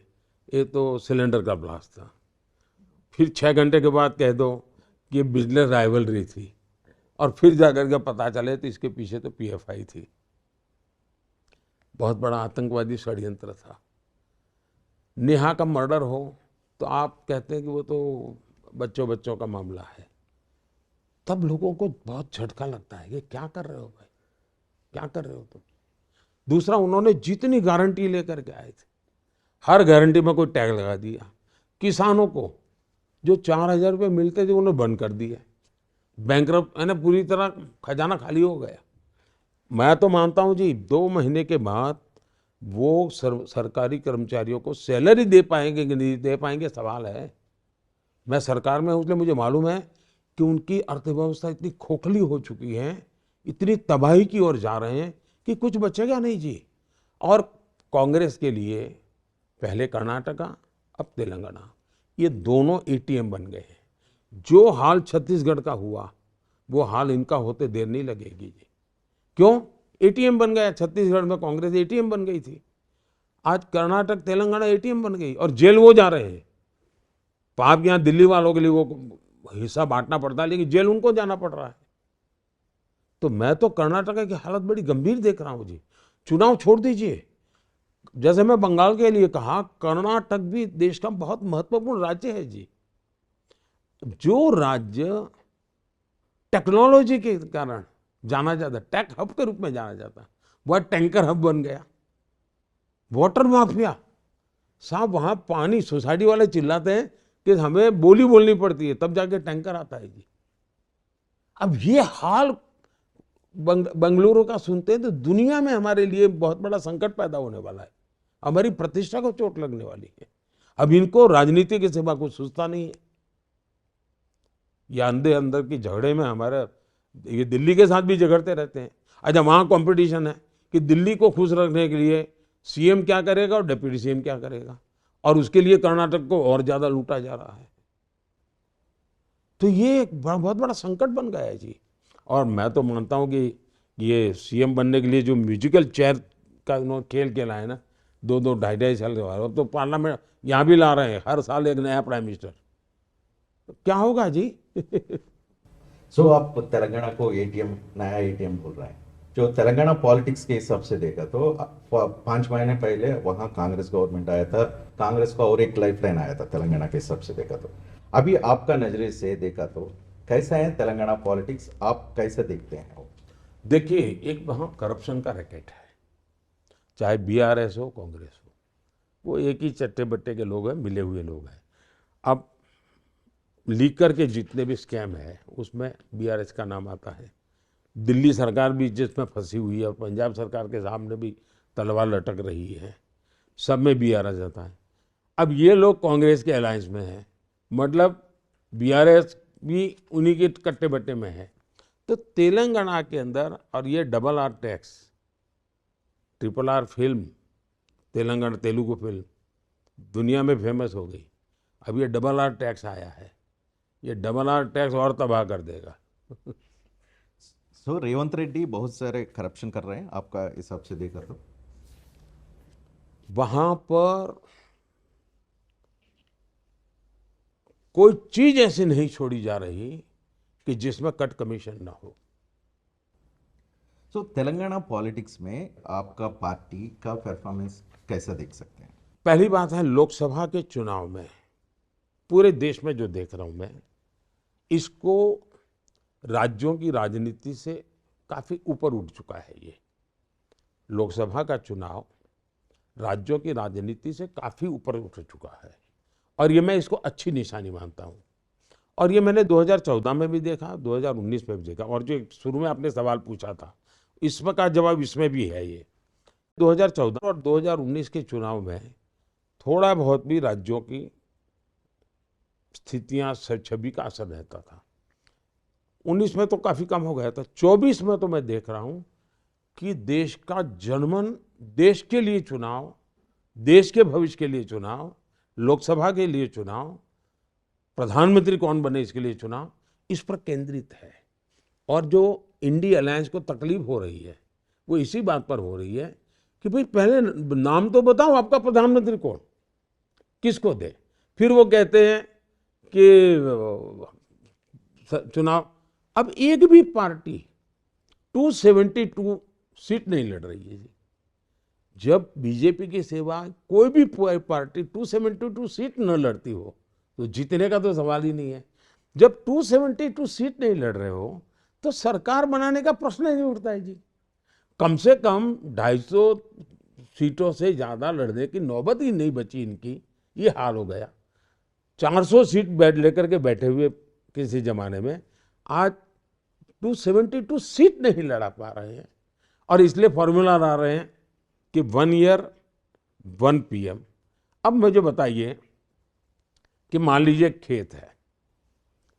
ये तो सिलेंडर का ब्लास्ट था, फिर 6 घंटे के बाद कह दो कि ये बिजनेस राइवलरी थी, और फिर जाकर के पता चले तो इसके पीछे तो पीएफआई थी। बहुत बड़ा आतंकवादी षड्यंत्र था। नेहा का मर्डर हो तो आप कहते हैं कि वो तो बच्चों का मामला है, तब लोगों को बहुत झटका लगता है कि क्या कर रहे हो भाई, क्या कर रहे हो तुम। दूसरा, उन्होंने जितनी गारंटी लेकर के आए थे, हर गारंटी में कोई टैग लगा दिया। किसानों को जो 4,000 रुपये मिलते थे उन्होंने बंद कर दिए। बैंकरप्ट यानी पूरी तरह खजाना खाली हो गया। मैं तो मानता हूं जी 2 महीने के बाद वो सरकारी कर्मचारियों को सैलरी दे पाएंगे कि नहीं दे पाएंगे, सवाल है। मैं सरकार में हूं इसलिए मुझे मालूम है कि उनकी अर्थव्यवस्था इतनी खोखली हो चुकी है, इतनी तबाही की ओर जा रहे हैं कि कुछ बचेगा नहीं जी। और कांग्रेस के लिए पहले कर्नाटका, अब तेलंगाना, ये दोनों एटीएम बन गए हैं। जो हाल छत्तीसगढ़ का हुआ वो हाल इनका होते देर नहीं लगेगी जी। क्यों? एटीएम बन गया। छत्तीसगढ़ में कांग्रेस एटीएम बन गई थी, आज कर्नाटक तेलंगाना एटीएम बन गई, और जेल वो जा रहे हैं। पाप यहाँ दिल्ली वालों के लिए वो हिस्सा बांटना पड़ता है, लेकिन जेल उनको जाना पड़ रहा है। तो मैं तो कर्नाटक की हालत बड़ी गंभीर देख रहा हूं जी। चुनाव छोड़ दीजिए, जैसे मैं बंगाल के लिए कहा, कर्नाटक भी देश का बहुत महत्वपूर्ण राज्य है जी। जो राज्य टेक्नोलॉजी के कारण जाना जाता, टेक हब के रूप में जाना जाता, वह टैंकर हब बन गया। वाटर माफिया साहब, वहां पानी सोसाइटी वाले चिल्लाते हैं कि हमें बोली बोलनी पड़ती है तब जाके टैंकर आता है जी। अब ये हाल बंगलुरु का सुनते हैं तो दुनिया में हमारे लिए बहुत बड़ा संकट पैदा होने वाला है, हमारी प्रतिष्ठा को चोट लगने वाली है। अब इनको राजनीति के सिवा कुछ सोचता नहीं है। ये अंदर की झगड़े में हमारा, ये दिल्ली के साथ भी झगड़ते रहते हैं। अच्छा, वहां कंपटीशन है कि दिल्ली को खुश रखने के लिए सीएम क्या करेगा और डिप्टी सीएम क्या करेगा, और उसके लिए कर्नाटक को और ज्यादा लूटा जा रहा है। तो ये एक बहुत बड़ा संकट बन गया है जी। और मैं तो मानता हूं कि ये सीएम बनने के लिए जो म्यूजिकल चेयर का उन्होंने खेल खेला है ना, 2-2, 2.5 साल के बाद, अब तो पार्लियामेंट यहाँ भी ला रहे हैं, हर साल एक नया प्राइम मिनिस्टर। तो क्या होगा जी? सो आप तेलंगाना को एटीएम, नया एटीएम बोल रहे हैं। जो तेलंगाना पॉलिटिक्स के हिसाब से देखा तो 5 महीने पहले वहां कांग्रेस गवर्नमेंट आया था, कांग्रेस का और एक लाइफलाइन आया था तेलंगाना के हिसाब से देखा तो। अभी आपका नजरिए से देखा तो कैसा है तेलंगाना पॉलिटिक्स, आप कैसे देखते हैं? देखिए, एक वहाँ करप्शन का रैकेट है, चाहे बीआरएस हो कांग्रेस हो, वो एक ही चट्टे बट्टे के लोग हैं, मिले हुए लोग हैं। अब लीकर के जितने भी स्कैम है उसमें बीआरएस का नाम आता है। दिल्ली सरकार भी जिसमें फंसी हुई है और पंजाब सरकार के सामने भी तलवार लटक रही है, सब में बीआरएस आता है। अब ये लोग कांग्रेस के अलायंस में हैं, मतलब बीआरएस भी उन्हीं के कट्टे बट्टे में है। तो तेलंगाना के अंदर, और ये RRR tax, RRR film, Telangana Telugu film दुनिया में फेमस हो गई। अब ये RRR टैक्स आया है, ये RRR टैक्स और तबाह कर देगा। सो रेवंत रेड्डी बहुत सारे करप्शन कर रहे हैं, आपका हिसाब से देखा तो? वहां पर कोई चीज ऐसी नहीं छोड़ी जा रही कि जिसमें कट कमीशन ना हो। सो तेलंगाना पॉलिटिक्स में आपका पार्टी का परफॉर्मेंस कैसा देख सकते हैं? पहली बात है, लोकसभा के चुनाव में पूरे देश में जो देख रहा हूं मैं, इसको राज्यों की राजनीति से काफी ऊपर उठ चुका है। ये लोकसभा का चुनाव राज्यों की राजनीति से काफी ऊपर उठ चुका है, और ये मैं इसको अच्छी निशानी मानता हूं। और ये मैंने 2014 में भी देखा, 2019 में भी देखा। और जो शुरू में आपने सवाल पूछा था, इसमें का जवाब इसमें भी है। ये 2014 और 2019 के चुनाव में थोड़ा बहुत भी राज्यों की स्थितियां, छवि का असर रहता था। 19 में तो काफी कम हो गया था। 24 में तो मैं देख रहा हूं कि देश का जनमन, देश के लिए चुनाव, देश के भविष्य के लिए चुनाव, लोकसभा के लिए चुनाव, प्रधानमंत्री कौन बने इसके लिए चुनाव, इस पर केंद्रित है। और जो इंडी अलायंस को तकलीफ हो रही है वो इसी बात पर हो रही है कि भाई पहले नाम तो बताओ आपका प्रधानमंत्री कौन, किसको दे। फिर वो कहते हैं कि चुनाव, अब एक भी पार्टी 272 सीट नहीं लड़ रही है जी। जब बीजेपी की सेवा कोई भी पार्टी 272 सीट न लड़ती हो तो जीतने का तो सवाल ही नहीं है। जब 272 सीट नहीं लड़ रहे हो तो सरकार बनाने का प्रश्न ही नहीं उठता है जी। कम से कम 250 सीटों से ज्यादा लड़ने की नौबत ही नहीं बची इनकी, ये हाल हो गया। 400 सीट लेकर के बैठे हुए किसी जमाने में आज 272 सीट नहीं लड़ा पा रहे हैं। और इसलिए फॉर्मूला ला रहे हैं कि 1 ईयर 1 PM। अब मुझे बताइए कि मान लीजिए खेत है,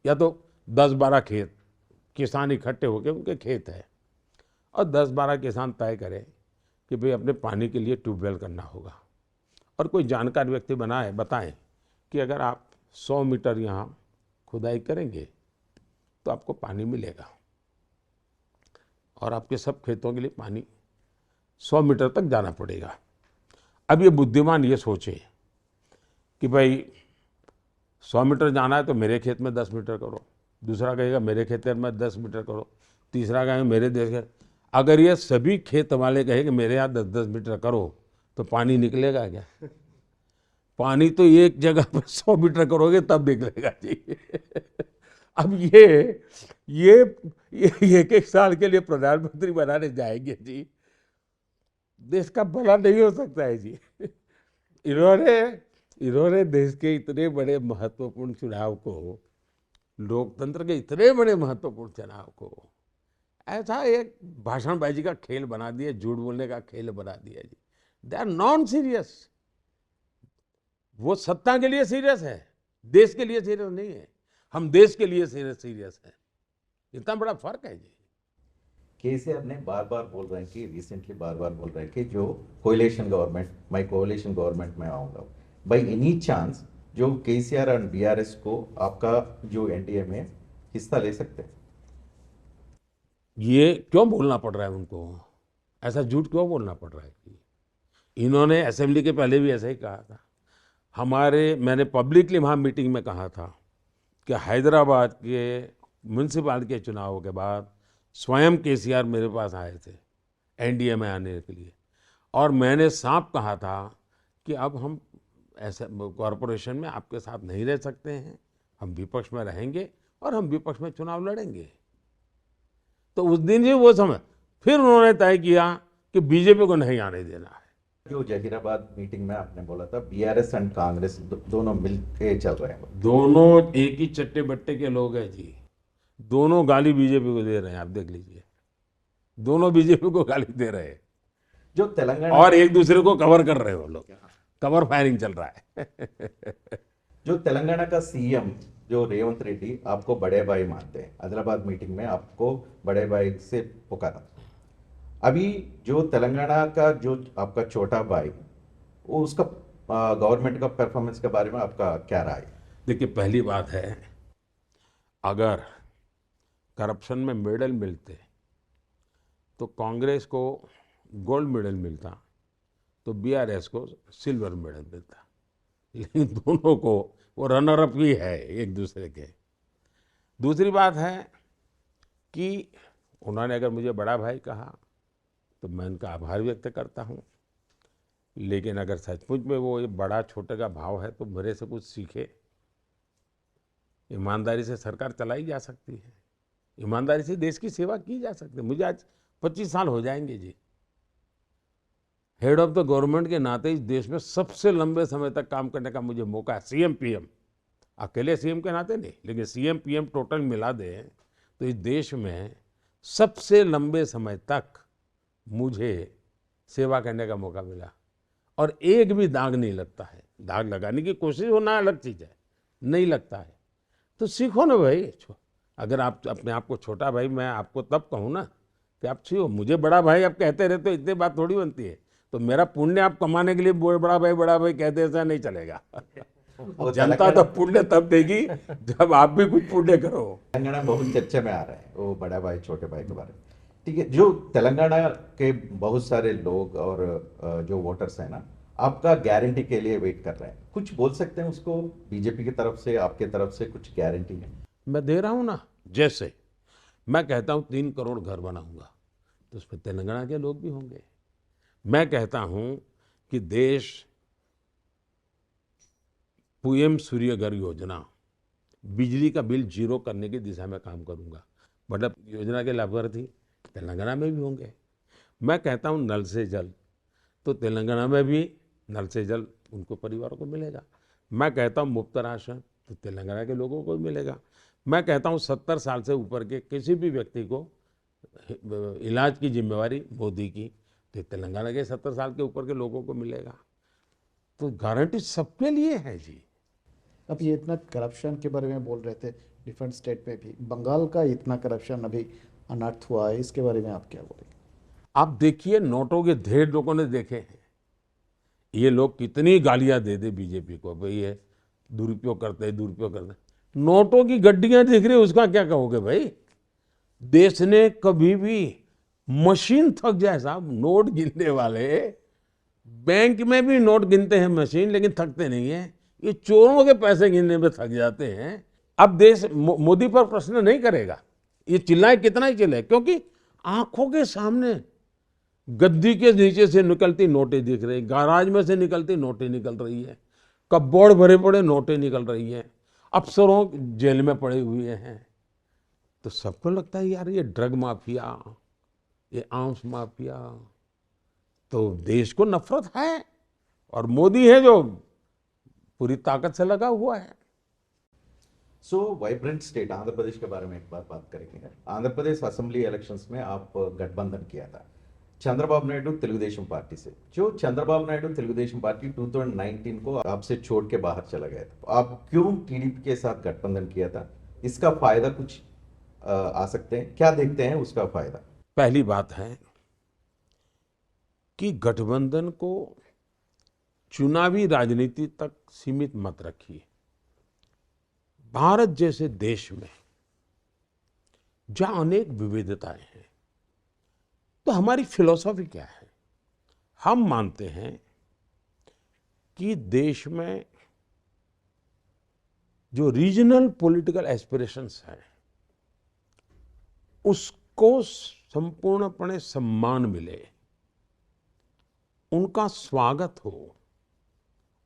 या तो 10-12 खेत किसान इकट्ठे होकर उनके खेत है, और 10-12 किसान तय करें कि भाई अपने पानी के लिए ट्यूबवेल करना होगा, और कोई जानकार व्यक्ति बताएं कि अगर आप 100 मीटर यहाँ खुदाई करेंगे तो आपको पानी मिलेगा और आपके सब खेतों के लिए पानी 100 मीटर तक जाना पड़ेगा। अब ये बुद्धिमान ये सोचे कि भाई 100 मीटर जाना है तो मेरे खेत में 10 मीटर करो, दूसरा कहेगा मेरे खेत में 10 मीटर करो, तीसरा कहेगा मेरे देश के। अगर ये सभी खेत वाले कहे कि मेरे यहाँ 10-10 मीटर करो तो पानी निकलेगा क्या? पानी तो एक जगह पर 100 मीटर करोगे तब निकलेगा जी। अब ये एक साल के लिए प्रधानमंत्री बनाने जाएंगे जी, देश का भला नहीं हो सकता है जी। इन्होंने देश के इतने बड़े महत्वपूर्ण चुनाव को, लोकतंत्र के इतने बड़े महत्वपूर्ण चुनाव को ऐसा एक भाषणबाजी का खेल बना दिया, झूठ बोलने का खेल बना दिया जी। They are non serious. वो सत्ता के लिए सीरियस है, देश के लिए सीरियस नहीं है। हम देश के लिए सीरियस है। इतना बड़ा फर्क है जी। केसीआर ने बार बार बोल रहे हैं कि रिसेंटली बार बार बोल रहे हैं कि जो कोलिशन गवर्नमेंट, मैं कोलिशन गवर्नमेंट में आऊंगा। बाय एनी चांस जो केसीआर एंड बीआरएस को आपका जो एनडीए में हिस्सा ले सकते हैं? ये क्यों बोलना पड़ रहा है उनको? ऐसा झूठ क्यों बोलना पड़ रहा है? इन्होंने असेंबली के पहले भी ऐसा ही कहा था। मैंने पब्लिकली वहाँ मीटिंग में कहा था कि हैदराबाद के म्यूनसिपालिटी के चुनाव के बाद स्वयं केसीआर मेरे पास आए थे एनडीए में आने के लिए, और मैंने साफ कहा था कि अब हम ऐसे कॉरपोरेशन में आपके साथ नहीं रह सकते हैं, हम विपक्ष में रहेंगे और हम विपक्ष में चुनाव लड़ेंगे। तो उस दिन ही वो समय फिर उन्होंने तय किया कि बीजेपी को नहीं आने देना है। जो जहीराबाद मीटिंग में आपने बोला था बीआरएस एंड कांग्रेस दोनों मिलके चल रहे हैं। दोनों एक ही चट्टे बट्टे के लोग हैं जी। दोनों गाली बीजेपी को दे रहे हैं, आप देख लीजिए। दोनों बीजेपी को गाली दे रहे हैं जो तेलंगाना और एक दूसरे को कवर कर रहे हो लोग। कवर फायरिंग चल रहा है। जो तेलंगाना का सीएम जो रेवंत रेड्डी आपको बड़े भाई मानते हैं, हैदराबाद मीटिंग में आपको बड़े भाई से पुकारा। अभी जो तेलंगाना का जो आपका छोटा भाई, वो उसका गवर्नमेंट का परफॉर्मेंस के बारे में आपका क्या राय? देखिए, पहली बात है, अगर करप्शन में मेडल मिलते तो कांग्रेस को गोल्ड मेडल मिलता तो बीआरएस को सिल्वर मेडल मिलता, लेकिन दोनों को वो रनर अप ही है एक दूसरे के। दूसरी बात है कि उन्होंने अगर मुझे बड़ा भाई कहा तो मैं उनका आभार व्यक्त करता हूँ, लेकिन अगर सचमुच में वो ये बड़ा छोटे का भाव है तो मेरे से कुछ सीखे। ईमानदारी से सरकार चलाई जा सकती है, ईमानदारी से देश की सेवा की जा सकती है। मुझे आज 25 साल हो जाएंगे जी। हेड ऑफ द गवर्नमेंट के नाते इस देश में सबसे लंबे समय तक काम करने का मुझे मौका है, सीएम पीएम। अकेले सीएम के नाते नहीं, लेकिन सीएम पीएम टोटल मिला दे तो इस देश में सबसे लंबे समय तक मुझे सेवा करने का मौका मिला और एक भी दाग नहीं लगता है। दाग लगाने की कोशिश होना अलग चीज़ है, नहीं लगता है तो सीखो ना भाई। अगर आप अपने आप को छोटा भाई, मैं आपको तब कहूँ ना कि आप सीखो। मुझे बड़ा भाई आप कहते रहते हो, इतनी बात थोड़ी बनती है। तो मेरा पुण्य आप कमाने के लिए बड़ा भाई कहते ऐसा नहीं चलेगा। जनता तो पुण्य तब देगी जब आप भी कुछ पुण्य करो। तेलंगाना बहुत चर्चा में आ रहा है वो बड़ा भाई छोटे भाई के बारे में। ठीक है, जो तेलंगाना के बहुत सारे लोग और जो वोटर्स हैं ना, आपका गारंटी के लिए वेट कर रहे हैं, कुछ बोल सकते हैं उसको? बीजेपी की तरफ से, आपके तरफ से कुछ गारंटी है? मैं दे रहा हूँ ना। जैसे मैं कहता हूँ 3 करोड़ घर बनाऊंगा तो उसमें तेलंगाना के लोग भी होंगे। मैं कहता हूँ कि देश पीएम सूर्यघर योजना, बिजली का बिल जीरो करने की दिशा में काम करूंगा। मतलब योजना के लाभार्थी तेलंगाना में भी होंगे। मैं कहता हूँ नल से जल, तो तेलंगाना में भी नल से जल उनको परिवारों को मिलेगा। मैं कहता हूँ मुफ्त राशन, तो तेलंगाना के लोगों को मिलेगा। मैं कहता हूँ 70 साल से ऊपर के किसी भी व्यक्ति को इलाज की जिम्मेवारी मोदी की, तो तेलंगाना के 70 साल के ऊपर के लोगों को मिलेगा। तो गारंटी सबके लिए है जी। अब ये इतना करप्शन के बारे में बोल रहे थे, डिफरेंट स्टेट में भी बंगाल का इतना करप्शन अभी अनर्थ हुआ है, इसके बारे में आप क्या बोलेंगे? आप देखिए, नोटों के ढेर लोगों ने देखे हैं। ये लोग कितनी गालियां दे दे बीजेपी को, भाई ये दुरुपयोग करते हैं। नोटों की गड्डियां दिख रही है, उसका क्या कहोगे भाई? देश ने कभी भी मशीन थक जाए साहब, नोट गिनने वाले बैंक में भी नोट गिनते हैं मशीन, लेकिन थकते नहीं है। ये चोरों के पैसे गिनने में थक जाते हैं। अब देश मोदी पर प्रश्न नहीं करेगा, ये चिल्लाए कितना ही चिल्लाए, क्योंकि आंखों के सामने गद्दी के नीचे से निकलती नोटें दिख रही, गैराज में से निकलती नोटें निकल रही है, कपबोर्ड भरे पड़े नोटें निकल रही हैं, अफसरों जेल में पड़े हुए हैं। तो सबको लगता है यार ये ड्रग माफिया, ये आर्म्स माफिया, तो देश को नफरत है और मोदी है जो पूरी ताकत से लगा हुआ है। सो वाइब्रेंट स्टेट आंध्र प्रदेश के बारे में एक बार बात करेंगे। आंध्र प्रदेश असेंबली इलेक्शंस में आप गठबंधन किया था चंद्रबाबू नायडू तेलुगुदेशम पार्टी से। जो चंद्रबाबू नायडू तेलुगुदेशम पार्टी 2019 को आपसे छोड़ के बाहर चला गया था, आप क्यों टीडीपी के साथ गठबंधन किया था? इसका फायदा कुछ आ सकते हैं, क्या देखते हैं उसका फायदा? पहली बात है कि गठबंधन को चुनावी राजनीति तक सीमित मत रखिए। भारत जैसे देश में जहां अनेक विविधताएं हैं, तो हमारी फिलॉसफी क्या है? हम मानते हैं कि देश में जो रीजनल पॉलिटिकल एस्पिरेशंस हैं उसको संपूर्णपणे सम्मान मिले, उनका स्वागत हो,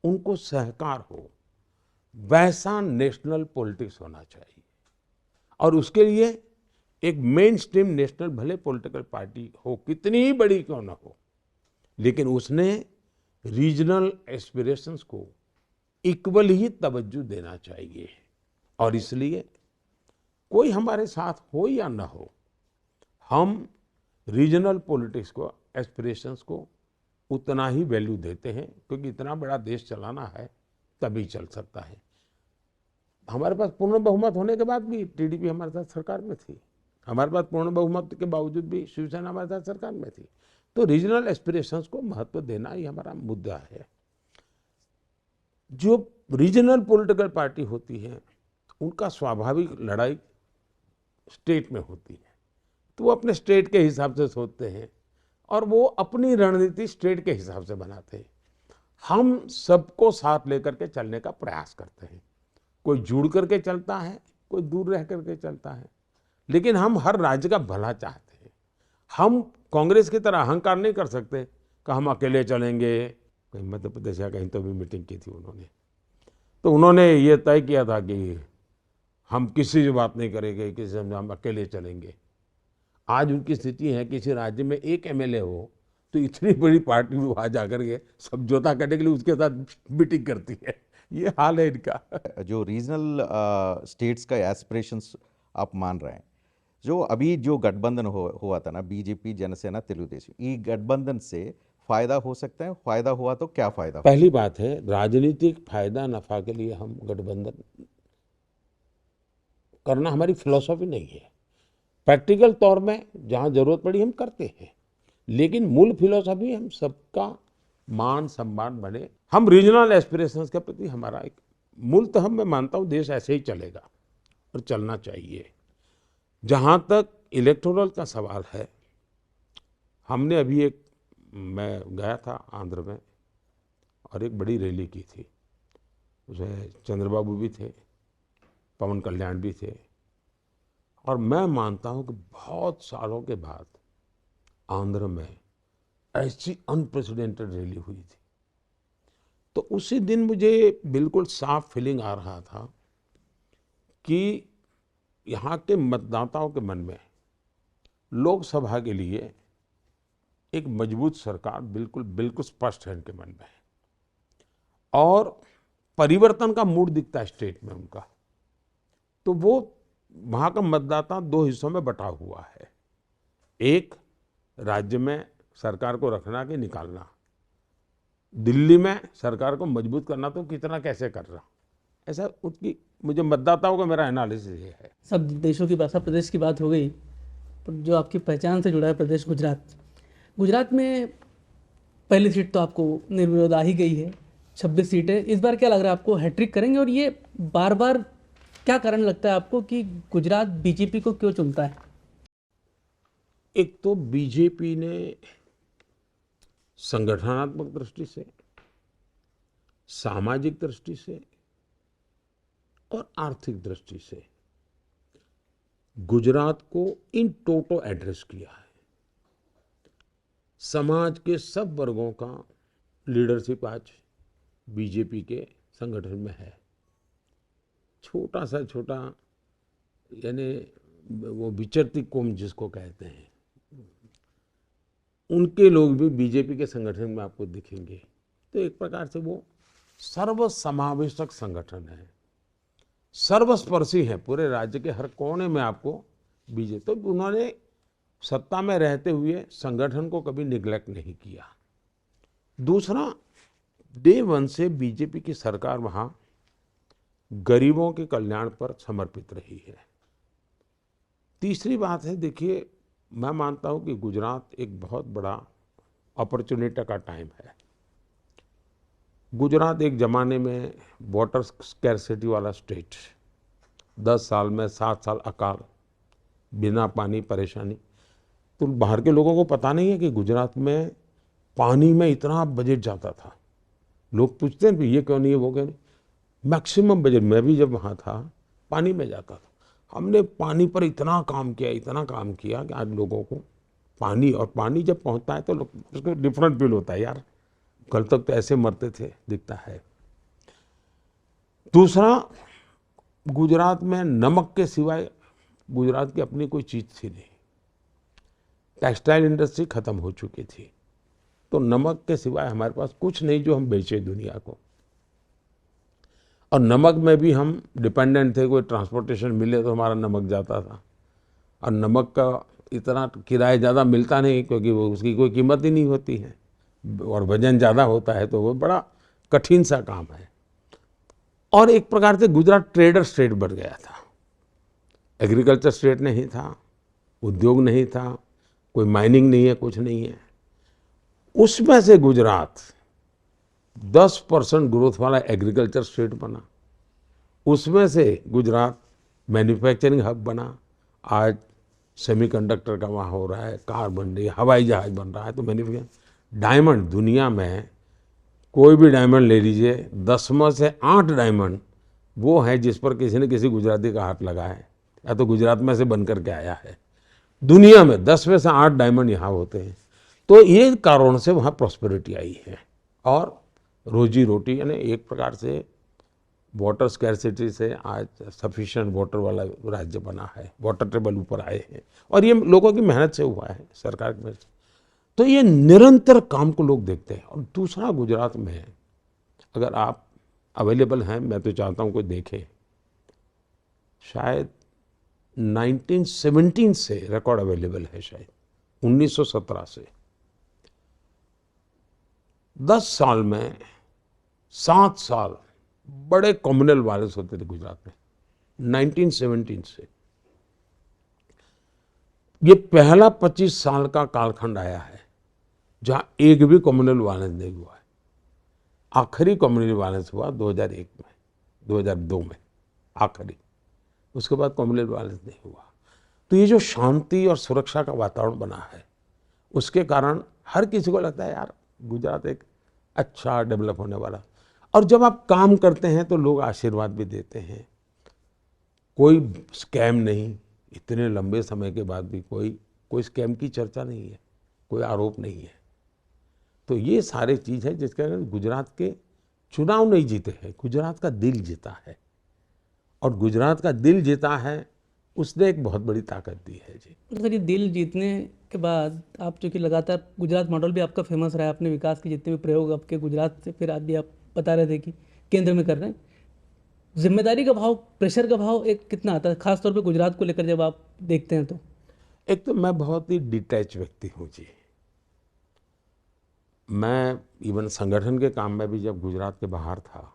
उनको सहकार हो, वैसा नेशनल पॉलिटिक्स होना चाहिए। और उसके लिए एक मेन स्ट्रीम नेशनल भले पॉलिटिकल पार्टी हो, कितनी ही बड़ी क्यों ना हो, लेकिन उसने रीजनल एस्पिरेशंस को इक्वल ही तवज्जो देना चाहिए। और इसलिए कोई हमारे साथ हो या ना हो, हम रीजनल पॉलिटिक्स को, एस्पिरेशंस को उतना ही वैल्यू देते हैं, क्योंकि इतना बड़ा देश चलाना है तभी चल सकता है। हमारे पास पूर्ण बहुमत होने के बाद भी टीडीपी हमारे साथ सरकार में थी, हमारे पास पूर्ण बहुमत के बावजूद भी शिवसेना हमारे साथ सरकार में थी। तो रीजनल एस्पिरेशंस को महत्व देना ही हमारा मुद्दा है। जो रीजनल पॉलिटिकल पार्टी होती है उनका स्वाभाविक लड़ाई स्टेट में होती है, तो वो अपने स्टेट के हिसाब से सोचते हैं और वो अपनी रणनीति स्टेट के हिसाब से बनाते हैं। हम सबको साथ लेकर के चलने का प्रयास करते हैं। कोई जुड़ करके चलता है, कोई दूर रह करके चलता है, लेकिन हम हर राज्य का भला चाहते हैं। हम कांग्रेस की तरह अहंकार नहीं कर सकते कि हम अकेले चलेंगे। कहीं मध्य प्रदेश या कहीं तो भी मीटिंग की थी उन्होंने, तो उन्होंने ये तय किया था कि हम किसी से बात नहीं करेंगे, किसी से हम अकेले चलेंगे। आज उनकी स्थिति है, किसी राज्य में एक एमएलए हो तो इतनी बड़ी पार्टी वहाँ जाकर के समझौता करने के लिए उसके साथ मीटिंग करती है। ये हाल है इनका। जो रीजनल स्टेट्स का एस्पिरेशंस आप मान रहे हैं, जो अभी जो गठबंधन हुआ था ना, बीजेपी जनसेना तेलुगुदेशम, ये गठबंधन से फायदा हो सकता है? फायदा हुआ तो क्या फायदा हो? पहली बात है, राजनीतिक फायदा नफा के लिए हम गठबंधन करना हमारी फिलॉसफी नहीं है। प्रैक्टिकल तौर में जहां जरूरत पड़ी हम करते हैं, लेकिन मूल फिलॉसफी हम सबका मान सम्मान बने। हम रीजनल एस्पिरेशंस के प्रति हमारा एक मूलतः मैं मानता हूं देश ऐसे ही चलेगा और चलना चाहिए। जहां तक इलेक्टोरल का सवाल है, हमने अभी मैं गया था आंध्र में और एक बड़ी रैली की थी, उसमें चंद्रबाबू भी थे, पवन कल्याण भी थे, और मैं मानता हूं कि बहुत सालों के बाद आंध्र में ऐसी अनप्रेसिडेंटेड रैली हुई थी। तो उसी दिन मुझे बिल्कुल साफ फीलिंग आ रहा था कि यहाँ के मतदाताओं के मन में लोकसभा के लिए एक मजबूत सरकार बिल्कुल बिल्कुल स्पष्ट है इनके मन में, और परिवर्तन का मूड दिखता है स्टेट में उनका। तो वो वहाँ का मतदाता दो हिस्सों में बटा हुआ है, एक राज्य में सरकार को रखना कि निकालना, दिल्ली में सरकार को मजबूत करना तो कितना कैसे कर रहा, ऐसा उनकी मुझे मतदाताओं का मेरा एनालिसिस ये है। सब देशों की भाषा, प्रदेश की बात हो गई, पर जो आपकी पहचान से जुड़ा है प्रदेश गुजरात, गुजरात में पहली सीट तो आपको निर्विरोध आ ही गई है, 26 सीटें। इस बार क्या लग रहा है आपको, हैट्रिक करेंगे? और ये बार बार क्या कारण लगता है आपको कि गुजरात बीजेपी को क्यों चुनता है? एक तो बीजेपी ने संगठनात्मक दृष्टि से, सामाजिक दृष्टि से और आर्थिक दृष्टि से गुजरात को इन टोटो एड्रेस किया है। समाज के सब वर्गों का लीडरशिप आज बीजेपी के संगठन में है। छोटा सा छोटा, यानी वो विचरती कौम जिसको कहते हैं, उनके लोग भी बीजेपी के संगठन में आपको दिखेंगे। तो एक प्रकार से वो सर्वसमावेशक संगठन है, सर्वस्पर्शी है, पूरे राज्य के हर कोने में आपको बीजेपी। तो उन्होंने सत्ता में रहते हुए संगठन को कभी निग्लेक्ट नहीं किया। दूसरा, डे वन से बीजेपी की सरकार वहां गरीबों के कल्याण पर समर्पित रही है। तीसरी बात है, देखिए मैं मानता हूं कि गुजरात एक बहुत बड़ा अपॉर्चुनिटी का टाइम है। गुजरात एक ज़माने में वाटर स्कैरसिटी वाला स्टेट, 10 साल में 7 साल अकाल, बिना पानी, परेशानी। तो बाहर के लोगों को पता नहीं है कि गुजरात में पानी में इतना बजट जाता था। लोग पूछते हैं ये क्यों नहीं है, वो क्यों नहीं। मैक्सिमम बजट, मैं भी जब वहाँ था पानी में जाता था। हमने पानी पर इतना काम किया कि आज लोगों को पानी जब पहुँचता है तो लोग उसको डिफरेंट फील होता है, यार कल तक तो ऐसे मरते थे, दिखता है। दूसरा, गुजरात में नमक के सिवाय गुजरात की अपनी कोई चीज़ थी नहीं। टेक्सटाइल इंडस्ट्री खत्म हो चुकी थी, तो नमक के सिवाय हमारे पास कुछ नहीं जो हम बेचे दुनिया को। और नमक में भी हम डिपेंडेंट थे, कोई ट्रांसपोर्टेशन मिले तो हमारा नमक जाता था, और नमक का इतना किराया ज़्यादा मिलता नहीं क्योंकि वो उसकी कोई कीमत ही नहीं होती है, और वजन ज़्यादा होता है, तो वो बड़ा कठिन सा काम है। और एक प्रकार से गुजरात ट्रेडर स्टेट बन गया था, एग्रीकल्चर स्टेट नहीं था, उद्योग नहीं था, कोई माइनिंग नहीं है, कुछ नहीं है। उसमें से गुजरात 10% ग्रोथ वाला एग्रीकल्चर स्टेट बना, उसमें से गुजरात मैन्युफैक्चरिंग हब बना। आज सेमीकंडक्टर का वहाँ हो रहा है, कार बन रही है, हवाई जहाज बन रहा है। तो मैन्युफैक्चरिंग, डायमंड, दुनिया में कोई भी डायमंड ले लीजिए, 10 में से 8 डायमंड वो है जिस पर किसी ने किसी गुजराती का हाथ लगा है, या तो गुजरात में से बन करके आया है। दुनिया में 10 में से 8 डायमंड यहाँ होते हैं। तो ये कारण से वहाँ प्रॉस्पेरिटी आई है, और रोजी रोटी, यानी एक प्रकार से वाटर स्कैरसिटी से आज सफिशिएंट वाटर वाला राज्य बना है, वाटर टेबल ऊपर आए हैं, और ये लोगों की मेहनत से हुआ है, सरकार की मेहनत से। तो ये निरंतर काम को लोग देखते हैं। और दूसरा, गुजरात में अगर आप अवेलेबल हैं, मैं तो चाहता हूँ कोई देखे। शायद 1917 से रिकॉर्ड अवेलेबल है, शायद 1917 से। 10 साल में 7 साल बड़े कम्युनल वायलेंस होते थे गुजरात में, 1917 से। ये पहला 25 साल का कालखंड आया है जहां एक भी कम्युनल वायलेंस नहीं हुआ है। आखिरी कम्युनल वायलेंस हुआ 2001 में, 2002 में आखिरी, उसके बाद कम्युनल वायलेंस नहीं हुआ। तो ये जो शांति और सुरक्षा का वातावरण बना है, उसके कारण हर किसी को लगता है यार गुजरात एक अच्छा डेवलप होने वाला। और जब आप काम करते हैं तो लोग आशीर्वाद भी देते हैं। कोई स्कैम नहीं, इतने लंबे समय के बाद भी कोई स्कैम की चर्चा नहीं है, कोई आरोप नहीं है। तो ये सारे चीज़ है जिसके कारण गुजरात के चुनाव नहीं जीते हैं, गुजरात का दिल जीता है। और गुजरात का दिल जीता है, उसने एक बहुत बड़ी ताकत दी है जी। सर, ये दिल जीतने के बाद आप चूँकि लगातार गुजरात मॉडल भी आपका फेमस रहा है, अपने विकास के जितने भी प्रयोग आपके गुजरात से, फिर आज भी आप बता रहे थे कि केंद्र में कर रहे हैं। जिम्मेदारी का भाव, प्रेशर का भाव एक कितना आता है, खासतौर पे गुजरात को लेकर जब आप देखते हैं तो? एक तो मैं बहुत ही डिटैच व्यक्ति हूँ जी। मैं इवन संगठन के काम में भी जब गुजरात के बाहर था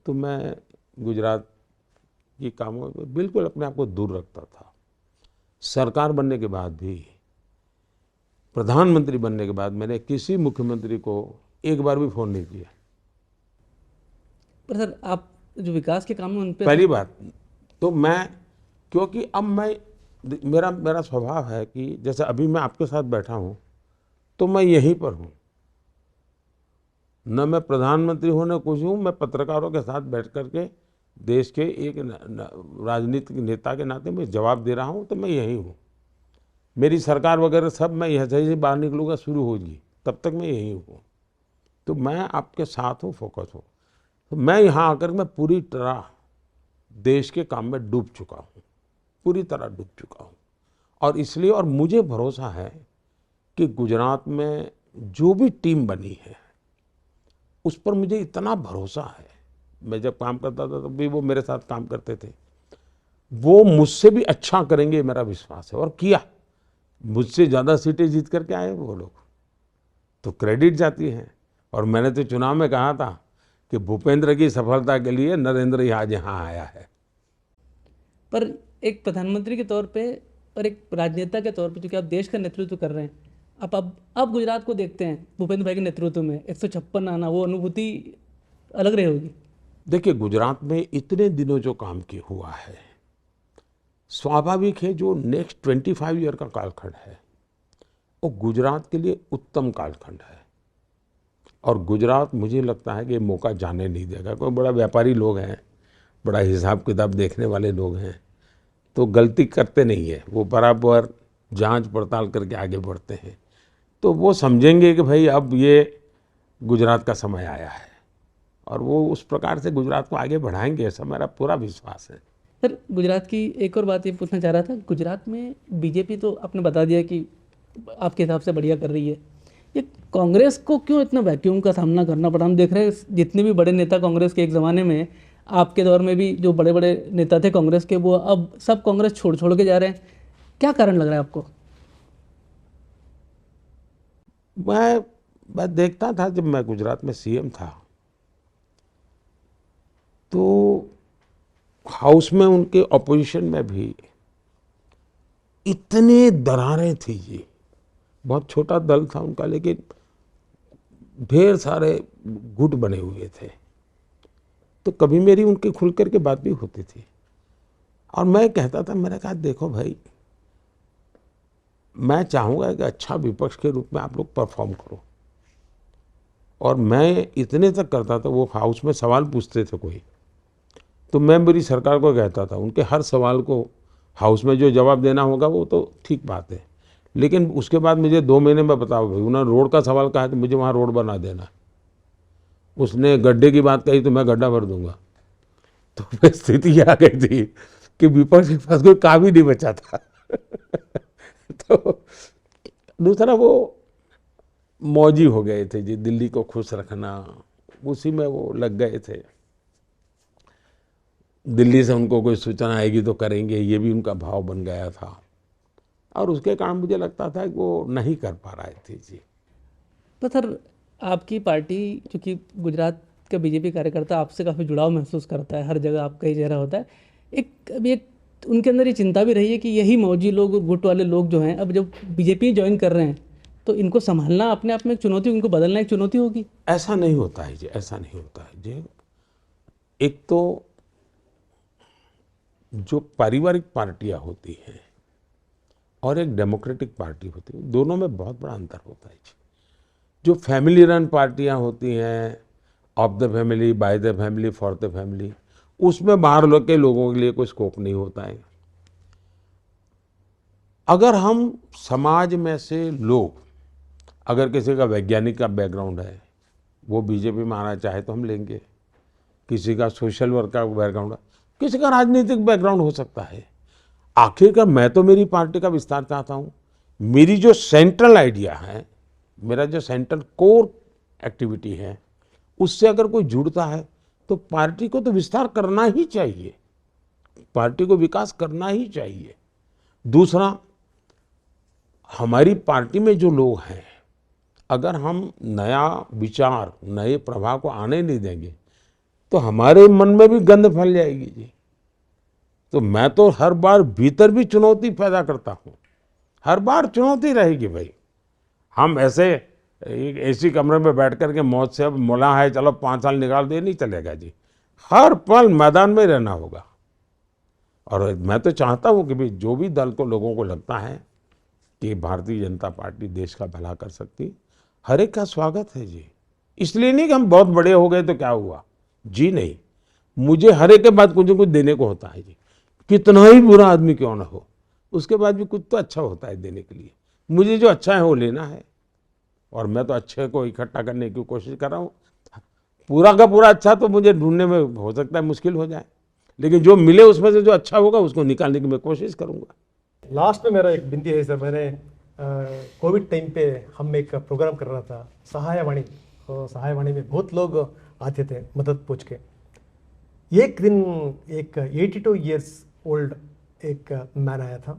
तो मैं गुजरात के कामों में बिल्कुल अपने आप को दूर रखता था। सरकार बनने के बाद भी, प्रधानमंत्री बनने के बाद मैंने किसी मुख्यमंत्री को एक बार भी फ़ोन नहीं किया। पर सर, आप जो विकास के काम में उन पे पहली बात तो मैं, क्योंकि अब मैं, मेरा स्वभाव है कि जैसे अभी मैं आपके साथ बैठा हूँ तो मैं यहीं पर हूँ, न मैं प्रधानमंत्री हूँ न कुछ हूँ। मैं पत्रकारों के साथ बैठ कर के देश के एक राजनीतिक नेता के नाते मैं जवाब दे रहा हूँ, तो मैं यहीं हूँ। मेरी सरकार वगैरह सब मैं यहाँ से बाहर निकलूँगा शुरू होगी, तब तक मैं यहीं हूँ। तो मैं आपके साथ हूँ, फोकस हूँ। तो मैं यहाँ आकर मैं पूरी तरह देश के काम में डूब चुका हूँ, पूरी तरह डूब चुका हूँ। और इसलिए, और मुझे भरोसा है कि गुजरात में जो भी टीम बनी है उस पर मुझे इतना भरोसा है। मैं जब काम करता था तब भी वो मेरे साथ काम करते थे, वो मुझसे भी अच्छा करेंगे मेरा विश्वास है। और किया, मुझसे ज़्यादा सीटें जीत करके आए वो लोग, तो क्रेडिट जाती है। और मैंने तो चुनाव में कहा था कि भूपेंद्र की सफलता के लिए नरेंद्र ही आज यहाँ आया है। पर एक प्रधानमंत्री के तौर पे और एक राजनेता के तौर पे, क्योंकि आप देश का नेतृत्व कर रहे हैं, अब गुजरात को देखते हैं भूपेंद्र भाई के नेतृत्व में 156 आना, वो अनुभूति अलग रही होगी। देखिए, गुजरात में इतने दिनों जो काम किया हुआ है, स्वाभाविक है जो नेक्स्ट 25 ईयर का कालखंड है वो गुजरात के लिए उत्तम कालखंड है। और गुजरात, मुझे लगता है कि मौका जाने नहीं देगा। कोई बड़ा व्यापारी लोग हैं, बड़ा हिसाब किताब देखने वाले लोग हैं, तो गलती करते नहीं है, वो बराबर जांच पड़ताल करके आगे बढ़ते हैं। तो वो समझेंगे कि भाई अब ये गुजरात का समय आया है, और वो उस प्रकार से गुजरात को आगे बढ़ाएंगे, ऐसा मेरा पूरा विश्वास है। सर, गुजरात की एक और बात ये पूछना चाह रहा था, गुजरात में बीजेपी तो आपने बता दिया कि आपके हिसाब से बढ़िया कर रही है, ये कांग्रेस को क्यों इतना वैक्यूम का सामना करना पड़ा? हम देख रहे हैं जितने भी बड़े नेता कांग्रेस के एक ज़माने में, आपके दौर में भी जो बड़े बड़े नेता थे कांग्रेस के, वो अब सब कांग्रेस छोड़ छोड़ के जा रहे हैं। क्या कारण लग रहा है आपको? मैं देखता था, जब मैं गुजरात में सीएम था तो हाउस में उनके ऑपोजिशन में भी इतने दरारें थी जी। बहुत छोटा दल था उनका, लेकिन ढेर सारे गुट बने हुए थे। तो कभी मेरी उनके खुल करके बात भी होती थी, और मैं कहता था, मैंने कहा देखो भाई, मैं चाहूँगा कि अच्छा विपक्ष के रूप में आप लोग परफॉर्म करो। और मैं इतने तक करता था, वो हाउस में सवाल पूछते थे कोई, तो मैं मेरी सरकार को कहता था उनके हर सवाल को हाउस में जो जवाब देना होगा वो तो ठीक बात है, लेकिन उसके बाद मुझे 2 महीने में बताओ भाई, उन्होंने रोड का सवाल कहा तो मुझे वहाँ रोड बना देना, उसने गड्ढे की बात कही तो मैं गड्ढा भर दूंगा। तो स्थिति आ गई थी कि विपक्ष के पास कोई काम ही नहीं बचा था। तो दूसरा, वो मौजी हो गए थे जी, दिल्ली को खुश रखना, उसी में वो लग गए थे। दिल्ली से उनको कोई सूचना आएगी तो करेंगे, ये भी उनका भाव बन गया था। और उसके कारण मुझे लगता था कि वो नहीं कर पा रहे थे जी। तो सर आपकी पार्टी, चूँकि गुजरात का बीजेपी कार्यकर्ता आपसे काफ़ी जुड़ाव महसूस करता है, हर जगह आपका ही चेहरा होता है, अभी एक उनके अंदर ये चिंता भी रही है कि यही मौजी लोग, गुट वाले लोग जो हैं, अब जब बीजेपी ज्वाइन कर रहे हैं तो इनको संभालना अपने आप में एक चुनौती, इनको बदलना एक चुनौती होगी। ऐसा नहीं होता है जी, ऐसा नहीं होता है जी। एक तो जो पारिवारिक पार्टियां होती हैं और एक डेमोक्रेटिक पार्टी होती है, दोनों में बहुत बड़ा अंतर होता है जी। जो फैमिली रन पार्टियां होती हैं, of the family, by the family, for the family, उसमें बाहर लोग के लोगों के लिए कोई स्कोप नहीं होता है। अगर हम समाज में से लोग, अगर किसी का वैज्ञानिक का बैकग्राउंड है, वो बीजेपी में आना चाहे तो हम लेंगे। किसी का सोशल वर्क का बैकग्राउंड है, किसी का राजनीतिक बैकग्राउंड हो सकता है। आखिरकार मैं तो मेरी पार्टी का विस्तार चाहता हूँ। मेरी जो सेंट्रल आइडिया है, मेरा जो सेंट्रल कोर एक्टिविटी है, उससे अगर कोई जुड़ता है तो पार्टी को तो विस्तार करना ही चाहिए, पार्टी को विकास करना ही चाहिए। दूसरा, हमारी पार्टी में जो लोग हैं, अगर हम नया विचार, नए प्रभाव को आने नहीं देंगे तो हमारे मन में भी गंध फैल जाएगी जी। तो मैं तो हर बार भीतर भी चुनौती पैदा करता हूँ, हर बार चुनौती रहेगी भाई। हम ऐसे एक एसी कमरे में बैठ करके मौत से अब मुला है चलो 5 साल निकाल दे, नहीं चलेगा जी। हर पल मैदान में रहना होगा। और मैं तो चाहता हूँ कि भाई जो भी दल को, लोगों को लगता है कि भारतीय जनता पार्टी देश का भला कर सकती, हर एक का स्वागत है जी। इसलिए नहीं कि हम बहुत बड़े हो गए तो क्या हुआ जी, नहीं। मुझे हर एक के बाद कुछ न कुछ देने को होता है जी। कितना ही बुरा आदमी क्यों ना हो, उसके बाद भी कुछ तो अच्छा होता है देने के लिए। मुझे जो अच्छा है वो लेना है, और मैं तो अच्छे को इकट्ठा करने की कोशिश कर रहा हूँ। पूरा का पूरा अच्छा तो मुझे ढूंढने में हो सकता है मुश्किल हो जाए, लेकिन जो मिले उसमें से जो अच्छा होगा उसको निकालने की मैं कोशिश करूँगा। लास्ट में मेरा एक विनती है सर, मैंने कोविड टाइम पे हम एक प्रोग्राम कर रहा था, सहायवाणी, और सहायवाणी में बहुत लोग आते थे मदद पूछ के। एक दिन एक 82 इयर्स ओल्ड एक मैन आया था,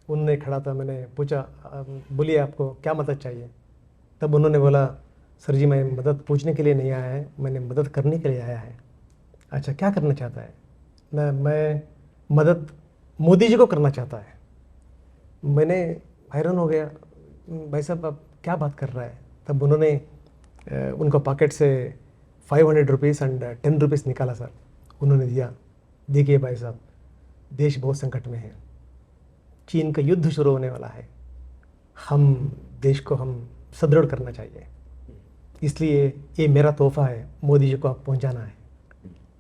उनने खड़ा था, मैंने पूछा बोलिए आपको क्या मदद चाहिए। तब उन्होंने बोला सर जी मैं मदद पूछने के लिए नहीं आया है, मैंने मदद करने के लिए आया है। अच्छा क्या करना चाहता है? मैं मदद मोदी जी को करना चाहता है। मैंने हैरान हो गया, भाई साहब आप क्या बात कर रहा है? तब उन्होंने उनको पॉकेट से 500 रुपीज़ एंड 10 रुपीज़ निकाला सर, उन्होंने दिया। देखिए भाई साहब, देश बहुत संकट में है, चीन का युद्ध शुरू होने वाला है, हम देश को हम सुदृढ़ करना चाहिए, इसलिए ये मेरा तोहफा है, मोदी जी को आप पहुंचाना है।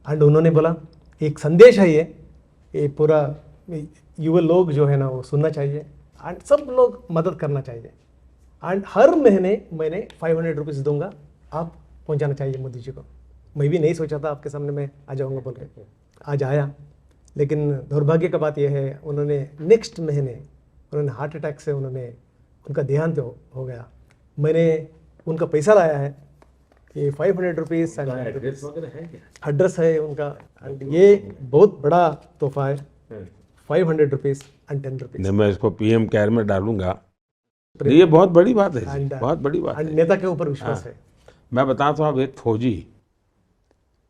एंड उन्होंने बोला एक संदेश है ये पूरा युवा लोग जो है ना वो सुनना चाहिए एंड सब लोग मदद करना चाहिए। एंड हर महीने मैंने 500 रुपीज़ दूंगा, आप पहुंचाना चाहिए मोदी जी को। मैं भी नहीं सोचा था आपके सामने मैं आ जाऊंगा बोल के, आज आया। लेकिन दुर्भाग्य का बात यह है, उन्होंने नेक्स्ट महीने उन्होंने हार्ट अटैक से उनका देहांत हो गया। मैंने उनका पैसा लाया है, ये 500 रुपीज़ एड्रेस है उनका, एंड ये बहुत बड़ा तोहफा है, 500 रुपीज़ एंड 10 रुपीज़। नहीं, मैं इसको पीएम केयर में डालूंगा। ये बहुत बड़ी बात है जी, बहुत बड़ी बात है। नेता के ऊपर विश्वास है। मैं बताता हूँ, अब एक फौजी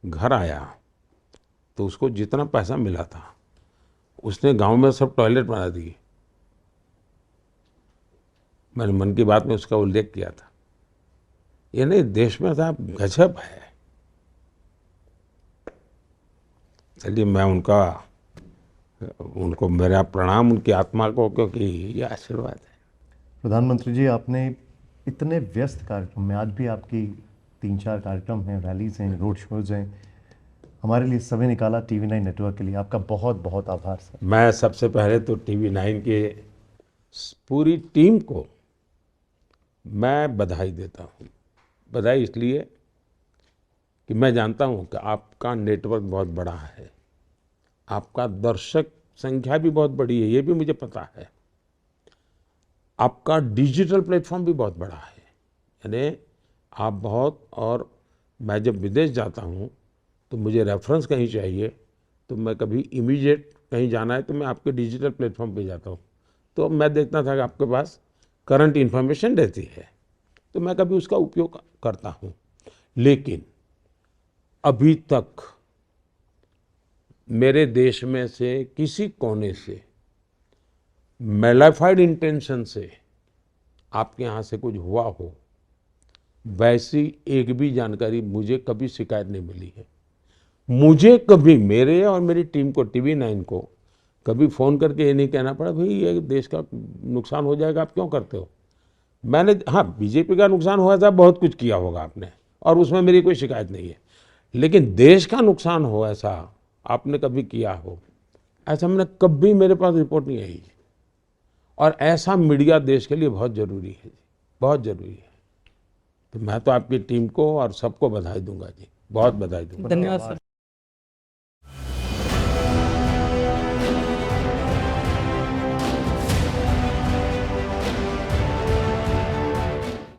घर आया तो उसको जितना पैसा मिला था उसने गांव में सब टॉयलेट बना दिए। मैंने मन की बात में उसका उल्लेख किया था। ये नहीं, देश में साहब गजब है। चलिए मैं उनको मेरा प्रणाम, उनकी आत्मा को, क्योंकि ये आशीर्वाद है। प्रधानमंत्री जी, आपने इतने व्यस्त कार्यक्रम में, आज भी आपकी 3-4 कार्यक्रम हैं, रैलीज हैं, रोड शोज हैं, हमारे लिए समय निकाला TV9 नेटवर्क के लिए, आपका बहुत बहुत आभार सर। मैं सबसे पहले तो TV9 के पूरी टीम को मैं बधाई देता हूँ। बधाई इसलिए कि मैं जानता हूँ कि आपका नेटवर्क बहुत बड़ा है, आपका दर्शक संख्या भी बहुत बड़ी है, ये भी मुझे पता है। आपका डिजिटल प्लेटफॉर्म भी बहुत बड़ा है, यानी आप बहुत, और मैं जब विदेश जाता हूँ तो मुझे रेफरेंस कहीं चाहिए तो मैं कभी इमीडिएट कहीं जाना है तो मैं आपके डिजिटल प्लेटफॉर्म पे जाता हूँ, तो मैं देखता था कि आपके पास करंट इन्फॉर्मेशन रहती है, तो मैं कभी उसका उपयोग करता हूँ। लेकिन अभी तक मेरे देश में से किसी कोने से मैलिफाइड इंटेंशन से आपके यहाँ से कुछ हुआ हो, वैसी एक भी जानकारी मुझे कभी शिकायत नहीं मिली है। मुझे कभी, मेरे और मेरी टीम को, TV9 को कभी फ़ोन करके ये नहीं कहना पड़ा भाई ये देश का नुकसान हो जाएगा, आप क्यों करते हो। मैंने, हाँ, बीजेपी का नुकसान हुआ था, बहुत कुछ किया होगा आपने, और उसमें मेरी कोई शिकायत नहीं है, लेकिन देश का नुकसान हो ऐसा आपने कभी किया हो, ऐसा मैंने कभी, मेरे पास रिपोर्ट नहीं आई। और ऐसा मीडिया देश के लिए बहुत ज़रूरी है जी, बहुत ज़रूरी है। तो मैं तो आपकी टीम को और सबको बधाई दूंगा जी, बहुत बधाई दूंगा। धन्यवाद सर।